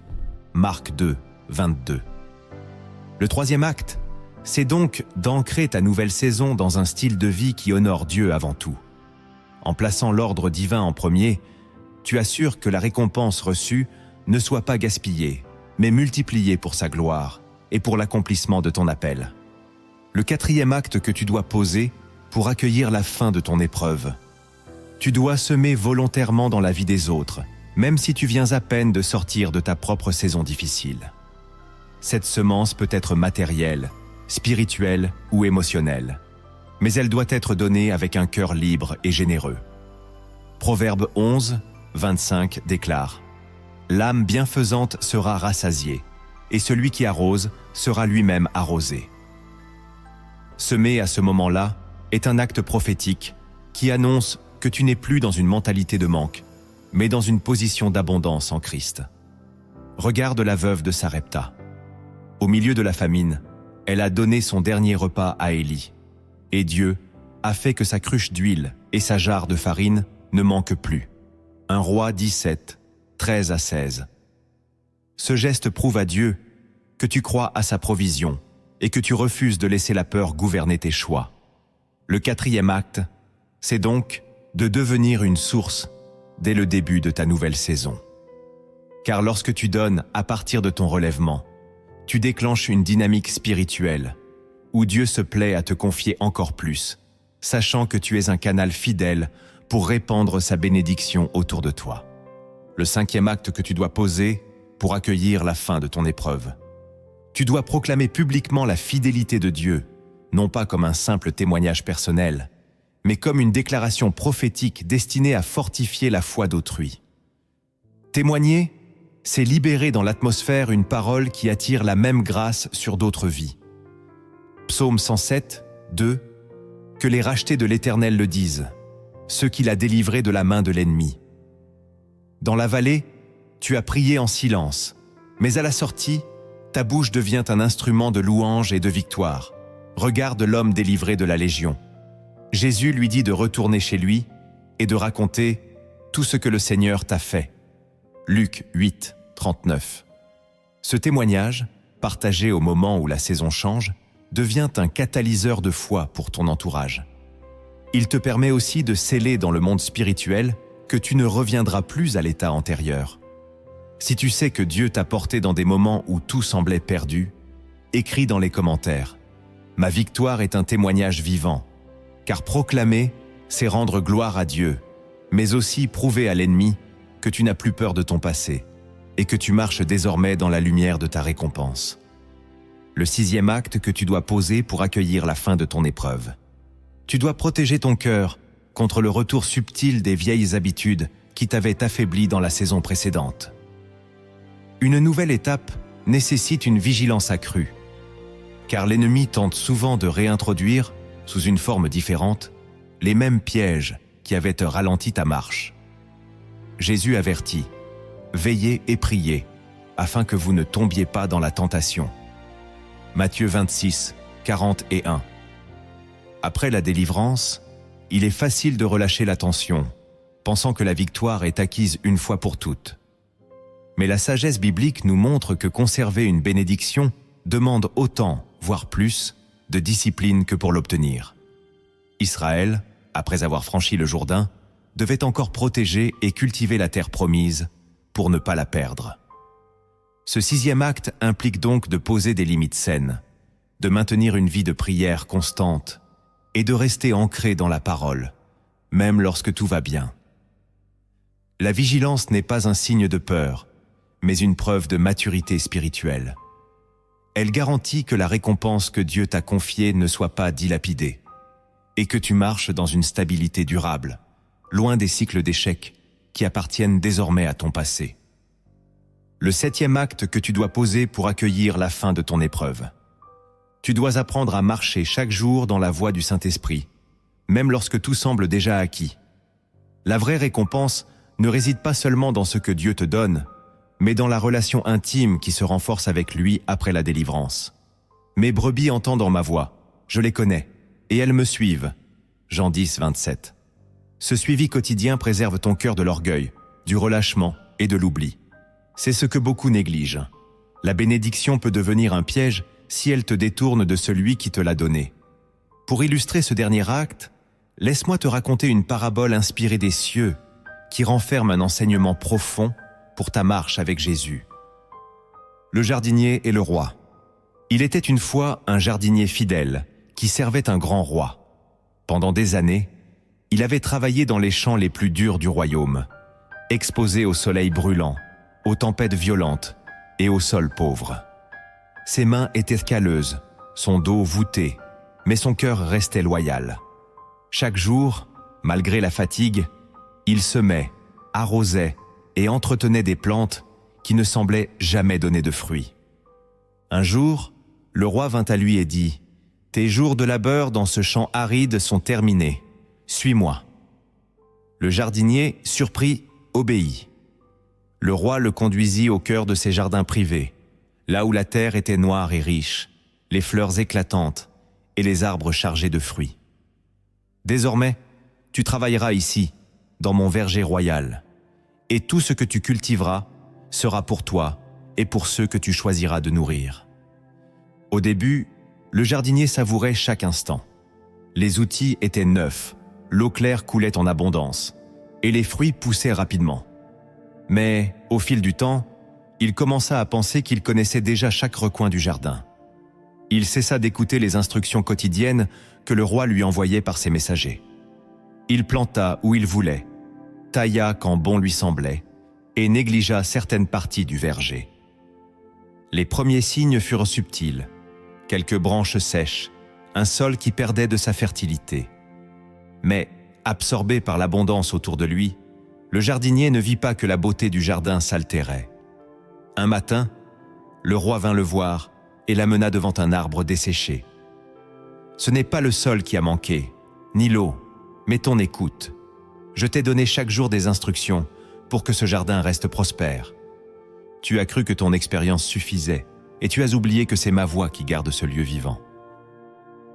[SPEAKER 1] Marc 2, 22. Le troisième acte, c'est donc d'ancrer ta nouvelle saison dans un style de vie qui honore Dieu avant tout. En plaçant l'ordre divin en premier, tu assures que la récompense reçue ne soit pas gaspillée, mais multipliée pour sa gloire et pour l'accomplissement de ton appel. Le quatrième acte que tu dois poser pour accueillir la fin de ton épreuve. Tu dois semer volontairement dans la vie des autres, même si tu viens à peine de sortir de ta propre saison difficile. Cette semence peut être matérielle, spirituelle ou émotionnelle, mais elle doit être donnée avec un cœur libre et généreux. Proverbe 11, 25 déclare « L'âme bienfaisante sera rassasiée, et celui qui arrose sera lui-même arrosé. » Semer à ce moment-là est un acte prophétique qui annonce que tu n'es plus dans une mentalité de manque, mais dans une position d'abondance en Christ. Regarde la veuve de Sarepta. Au milieu de la famine, elle a donné son dernier repas à Élie, et Dieu a fait que sa cruche d'huile et sa jarre de farine ne manquent plus. 1 Roi 17, 13 à 16. Ce geste prouve à Dieu que tu crois à sa provision et que tu refuses de laisser la peur gouverner tes choix. Le quatrième acte, c'est donc de devenir une source dès le début de ta nouvelle saison. Car lorsque tu donnes à partir de ton relèvement, tu déclenches une dynamique spirituelle où Dieu se plaît à te confier encore plus, sachant que tu es un canal fidèle pour répandre sa bénédiction autour de toi. Le cinquième acte que tu dois poser pour accueillir la fin de ton épreuve. Tu dois proclamer publiquement la fidélité de Dieu, non pas comme un simple témoignage personnel, mais comme une déclaration prophétique destinée à fortifier la foi d'autrui. Témoigner, c'est libérer dans l'atmosphère une parole qui attire la même grâce sur d'autres vies. Psaume 107, 2, « Que les rachetés de l'Éternel le disent, ceux qu'il a délivrés de la main de l'ennemi. » Dans la vallée, tu as prié en silence, mais à la sortie, ta bouche devient un instrument de louange et de victoire. Regarde l'homme délivré de la Légion. Jésus lui dit de retourner chez lui et de raconter tout ce que le Seigneur t'a fait. Luc 8, 39. Ce témoignage, partagé au moment où la saison change, devient un catalyseur de foi pour ton entourage. Il te permet aussi de sceller dans le monde spirituel que tu ne reviendras plus à l'état antérieur. Si tu sais que Dieu t'a porté dans des moments où tout semblait perdu, écris dans les commentaires « Ma victoire est un témoignage vivant », car proclamer, c'est rendre gloire à Dieu, mais aussi prouver à l'ennemi que tu n'as plus peur de ton passé et que tu marches désormais dans la lumière de ta récompense. Le sixième acte que tu dois poser pour accueillir la fin de ton épreuve. Tu dois protéger ton cœur contre le retour subtil des vieilles habitudes qui t'avaient affaibli dans la saison précédente. Une nouvelle étape nécessite une vigilance accrue, car l'ennemi tente souvent de réintroduire, sous une forme différente, les mêmes pièges qui avaient ralenti ta marche. Jésus avertit « Veillez et priez, afin que vous ne tombiez pas dans la tentation. » Matthieu 26, 41. Après la délivrance, il est facile de relâcher la tension, pensant que la victoire est acquise une fois pour toutes. Mais la sagesse biblique nous montre que conserver une bénédiction demande autant, voire plus, de discipline que pour l'obtenir. Israël, après avoir franchi le Jourdain, devait encore protéger et cultiver la terre promise pour ne pas la perdre. Ce sixième acte implique donc de poser des limites saines, de maintenir une vie de prière constante et de rester ancré dans la parole, même lorsque tout va bien. La vigilance n'est pas un signe de peur, mais une preuve de maturité spirituelle. Elle garantit que la récompense que Dieu t'a confiée ne soit pas dilapidée et que tu marches dans une stabilité durable, loin des cycles d'échecs qui appartiennent désormais à ton passé. Le septième acte que tu dois poser pour accueillir la fin de ton épreuve. Tu dois apprendre à marcher chaque jour dans la voie du Saint-Esprit, même lorsque tout semble déjà acquis. La vraie récompense ne réside pas seulement dans ce que Dieu te donne, mais dans la relation intime qui se renforce avec lui après la délivrance. « Mes brebis entendent ma voix, je les connais, et elles me suivent. » Jean 10, 27. Ce suivi quotidien préserve ton cœur de l'orgueil, du relâchement et de l'oubli. C'est ce que beaucoup négligent. La bénédiction peut devenir un piège si elle te détourne de celui qui te l'a donné. Pour illustrer ce dernier acte, laisse-moi te raconter une parabole inspirée des cieux qui renferme un enseignement profond pour ta marche avec Jésus. Le jardinier et le roi. Il était une fois un jardinier fidèle qui servait un grand roi. Pendant des années, il avait travaillé dans les champs les plus durs du royaume, exposé au soleil brûlant, aux tempêtes violentes et au sol pauvre. Ses mains étaient calleuses, son dos voûté, mais son cœur restait loyal. Chaque jour, malgré la fatigue, il semait, arrosait et entretenait des plantes qui ne semblaient jamais donner de fruits. Un jour, le roi vint à lui et dit « Tes jours de labeur dans ce champ aride sont terminés. Suis-moi. » Le jardinier, surpris, obéit. Le roi le conduisit au cœur de ses jardins privés, là où la terre était noire et riche, les fleurs éclatantes et les arbres chargés de fruits. « Désormais, tu travailleras ici, dans mon verger royal, et tout ce que tu cultiveras sera pour toi et pour ceux que tu choisiras de nourrir. » Au début, le jardinier savourait chaque instant. Les outils étaient neufs, l'eau claire coulait en abondance, et les fruits poussaient rapidement. Mais, au fil du temps, il commença à penser qu'il connaissait déjà chaque recoin du jardin. Il cessa d'écouter les instructions quotidiennes que le roi lui envoyait par ses messagers. Il planta où il voulait, tailla quand bon lui semblait, et négligea certaines parties du verger. Les premiers signes furent subtils, quelques branches sèches, un sol qui perdait de sa fertilité. Mais, absorbé par l'abondance autour de lui, le jardinier ne vit pas que la beauté du jardin s'altérait. Un matin, le roi vint le voir et l'amena devant un arbre desséché. « Ce n'est pas le sol qui a manqué, ni l'eau, mais ton écoute. Je t'ai donné chaque jour des instructions pour que ce jardin reste prospère. Tu as cru que ton expérience suffisait et tu as oublié que c'est ma voix qui garde ce lieu vivant. »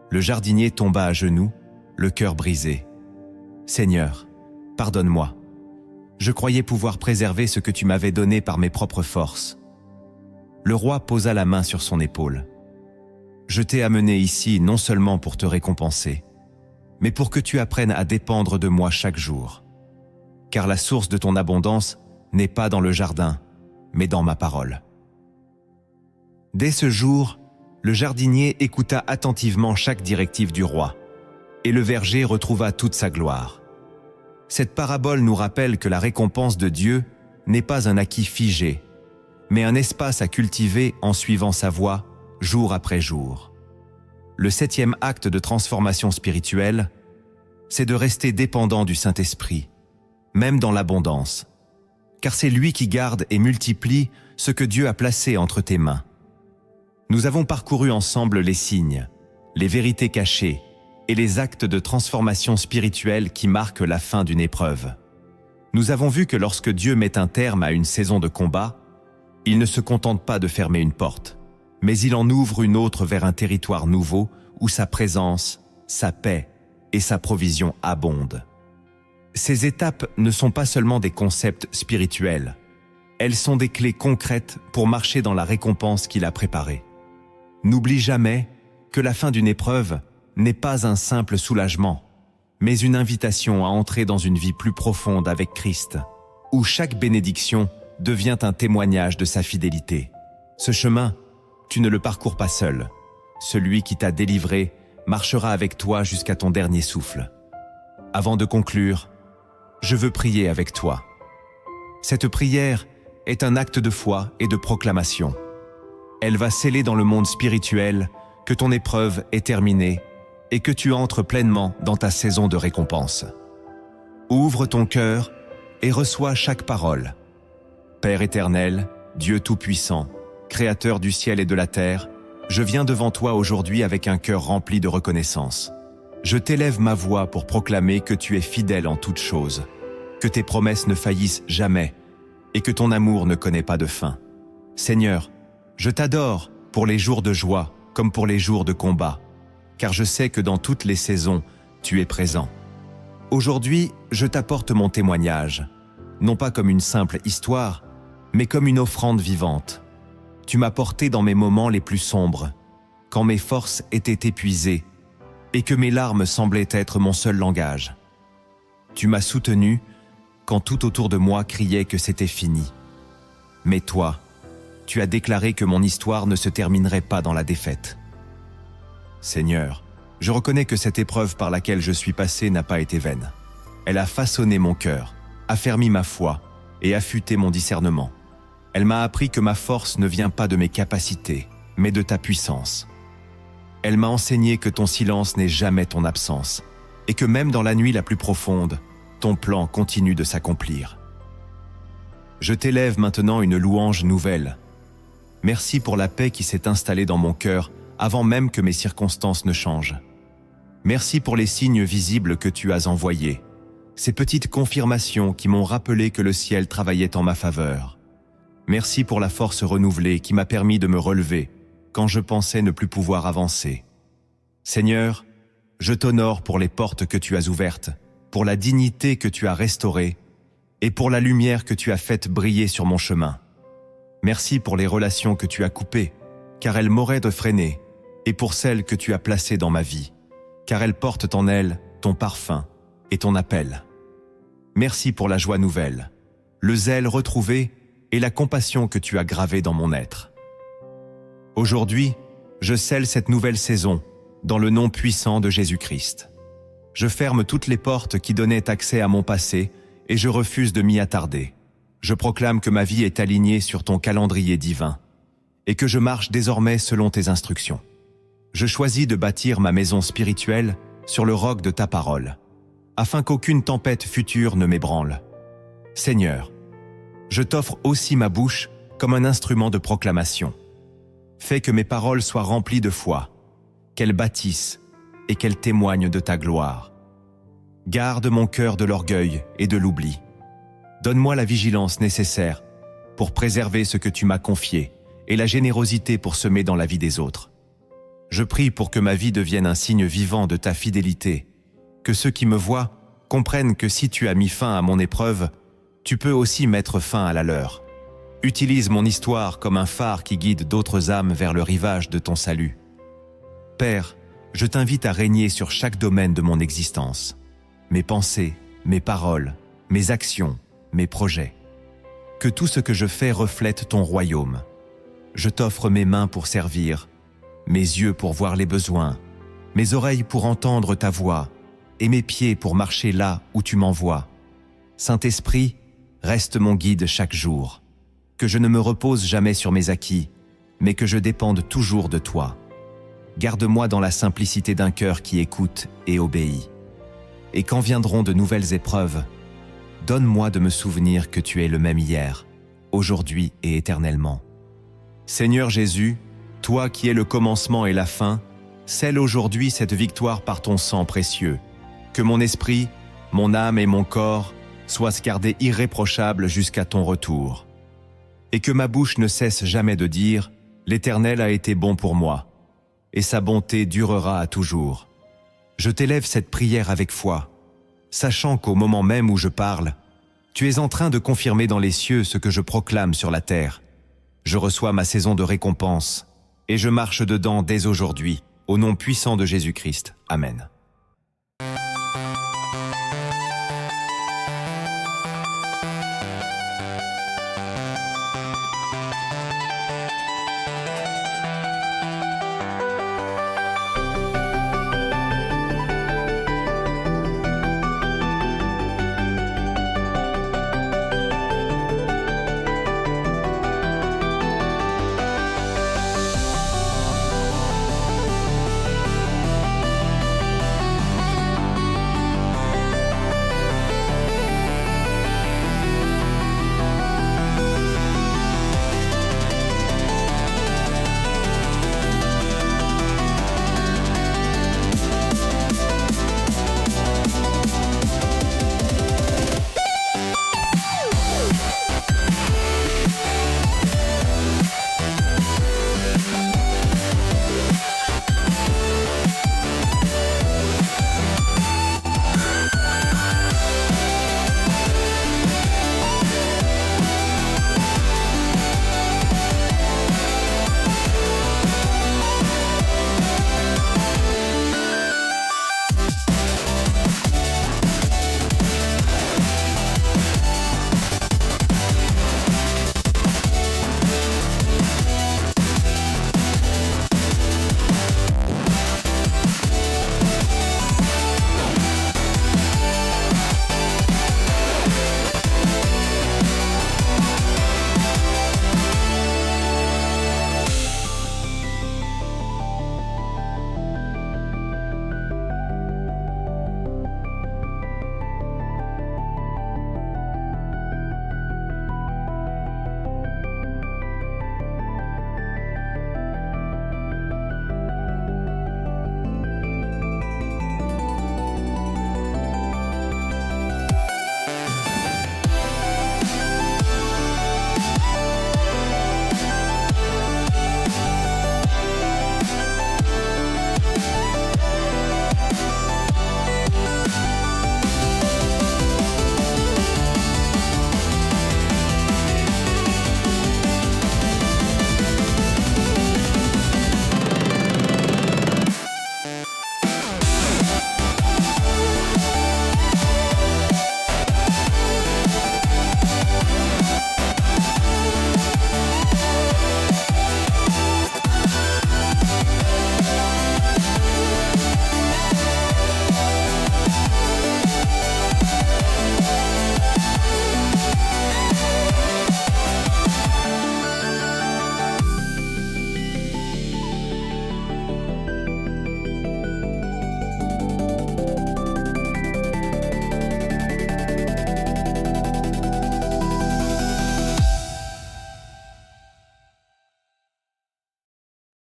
[SPEAKER 1] Le jardinier tomba à genoux, le cœur brisé. « Seigneur, pardonne-moi. Je croyais pouvoir préserver ce que tu m'avais donné par mes propres forces. » Le roi posa la main sur son épaule. « Je t'ai amené ici non seulement pour te récompenser, mais pour que tu apprennes à dépendre de moi chaque jour. Car la source de ton abondance n'est pas dans le jardin, mais dans ma parole. » Dès ce jour, le jardinier écouta attentivement chaque directive du roi, et le verger retrouva toute sa gloire. Cette parabole nous rappelle que la récompense de Dieu n'est pas un acquis figé, mais un espace à cultiver en suivant sa voie, jour après jour. Le 7e acte de transformation spirituelle, c'est de rester dépendant du Saint-Esprit, même dans l'abondance, car c'est lui qui garde et multiplie ce que Dieu a placé entre tes mains. Nous avons parcouru ensemble les signes, les vérités cachées et les actes de transformation spirituelle qui marquent la fin d'une épreuve. Nous avons vu que lorsque Dieu met un terme à une saison de combat, il ne se contente pas de fermer une porte, mais il en ouvre une autre vers un territoire nouveau où sa présence, sa paix et sa provision abondent. Ces étapes ne sont pas seulement des concepts spirituels, elles sont des clés concrètes pour marcher dans la récompense qu'il a préparée. N'oublie jamais que la fin d'une épreuve n'est pas un simple soulagement, mais une invitation à entrer dans une vie plus profonde avec Christ, où chaque bénédiction devient un témoignage de sa fidélité. Ce chemin, tu ne le parcours pas seul. Celui qui t'a délivré marchera avec toi jusqu'à ton dernier souffle. Avant de conclure, je veux prier avec toi. Cette prière est un acte de foi et de proclamation. Elle va sceller dans le monde spirituel que ton épreuve est terminée et que tu entres pleinement dans ta saison de récompense. Ouvre ton cœur et reçois chaque parole. Père éternel, Dieu tout-puissant, Créateur du ciel et de la terre, je viens devant toi aujourd'hui avec un cœur rempli de reconnaissance. Je t'élève ma voix pour proclamer que tu es fidèle en toutes choses, que tes promesses ne faillissent jamais et que ton amour ne connaît pas de fin. Seigneur, je t'adore pour les jours de joie comme pour les jours de combat, car je sais que dans toutes les saisons, tu es présent. Aujourd'hui, je t'apporte mon témoignage, non pas comme une simple histoire, mais comme une offrande vivante. Tu m'as porté dans mes moments les plus sombres, quand mes forces étaient épuisées et que mes larmes semblaient être mon seul langage. Tu m'as soutenu quand tout autour de moi criait que c'était fini. Mais toi, tu as déclaré que mon histoire ne se terminerait pas dans la défaite. Seigneur, je reconnais que cette épreuve par laquelle je suis passé n'a pas été vaine. Elle a façonné mon cœur, affermi ma foi et affûté mon discernement. Elle m'a appris que ma force ne vient pas de mes capacités, mais de ta puissance. Elle m'a enseigné que ton silence n'est jamais ton absence, et que même dans la nuit la plus profonde, ton plan continue de s'accomplir. Je t'élève maintenant une louange nouvelle. Merci pour la paix qui s'est installée dans mon cœur avant même que mes circonstances ne changent. Merci pour les signes visibles que tu as envoyés, ces petites confirmations qui m'ont rappelé que le ciel travaillait en ma faveur. Merci pour la force renouvelée qui m'a permis de me relever quand je pensais ne plus pouvoir avancer. Seigneur, je t'honore pour les portes que tu as ouvertes, pour la dignité que tu as restaurée et pour la lumière que tu as faite briller sur mon chemin. Merci pour les relations que tu as coupées, car elles m'auraient freiné, et pour celles que tu as placées dans ma vie, car elles portent en elles ton parfum et ton appel. Merci pour la joie nouvelle, le zèle retrouvé et la compassion que tu as gravée dans mon être. Aujourd'hui, je scelle cette nouvelle saison dans le nom puissant de Jésus-Christ. Je ferme toutes les portes qui donnaient accès à mon passé et je refuse de m'y attarder. Je proclame que ma vie est alignée sur ton calendrier divin et que je marche désormais selon tes instructions. Je choisis de bâtir ma maison spirituelle sur le roc de ta parole, afin qu'aucune tempête future ne m'ébranle. Seigneur, je t'offre aussi ma bouche comme un instrument de proclamation. Fais que mes paroles soient remplies de foi, qu'elles bâtissent et qu'elles témoignent de ta gloire. Garde mon cœur de l'orgueil et de l'oubli. Donne-moi la vigilance nécessaire pour préserver ce que tu m'as confié et la générosité pour semer dans la vie des autres. Je prie pour que ma vie devienne un signe vivant de ta fidélité, que ceux qui me voient comprennent que si tu as mis fin à mon épreuve, tu peux aussi mettre fin à la leur. Utilise mon histoire comme un phare qui guide d'autres âmes vers le rivage de ton salut. Père, je t'invite à régner sur chaque domaine de mon existence. Mes pensées, mes paroles, mes actions, mes projets. Que tout ce que je fais reflète ton royaume. Je t'offre mes mains pour servir, mes yeux pour voir les besoins, mes oreilles pour entendre ta voix et mes pieds pour marcher là où tu m'envoies. Saint-Esprit, reste mon guide chaque jour. Que je ne me repose jamais sur mes acquis, mais que je dépende toujours de toi. Garde-moi dans la simplicité d'un cœur qui écoute et obéit. Et quand viendront de nouvelles épreuves, donne-moi de me souvenir que tu es le même hier, aujourd'hui et éternellement. Seigneur Jésus, toi qui es le commencement et la fin, scelle aujourd'hui cette victoire par ton sang précieux. Que mon esprit, mon âme et mon corps soient gardés irréprochables jusqu'à ton retour. Et que ma bouche ne cesse jamais de dire « L'Éternel a été bon pour moi » et sa bonté durera à toujours. Je t'élève cette prière avec foi, sachant qu'au moment même où je parle, tu es en train de confirmer dans les cieux ce que je proclame sur la terre. Je reçois ma saison de récompense et je marche dedans dès aujourd'hui, au nom puissant de Jésus-Christ. Amen.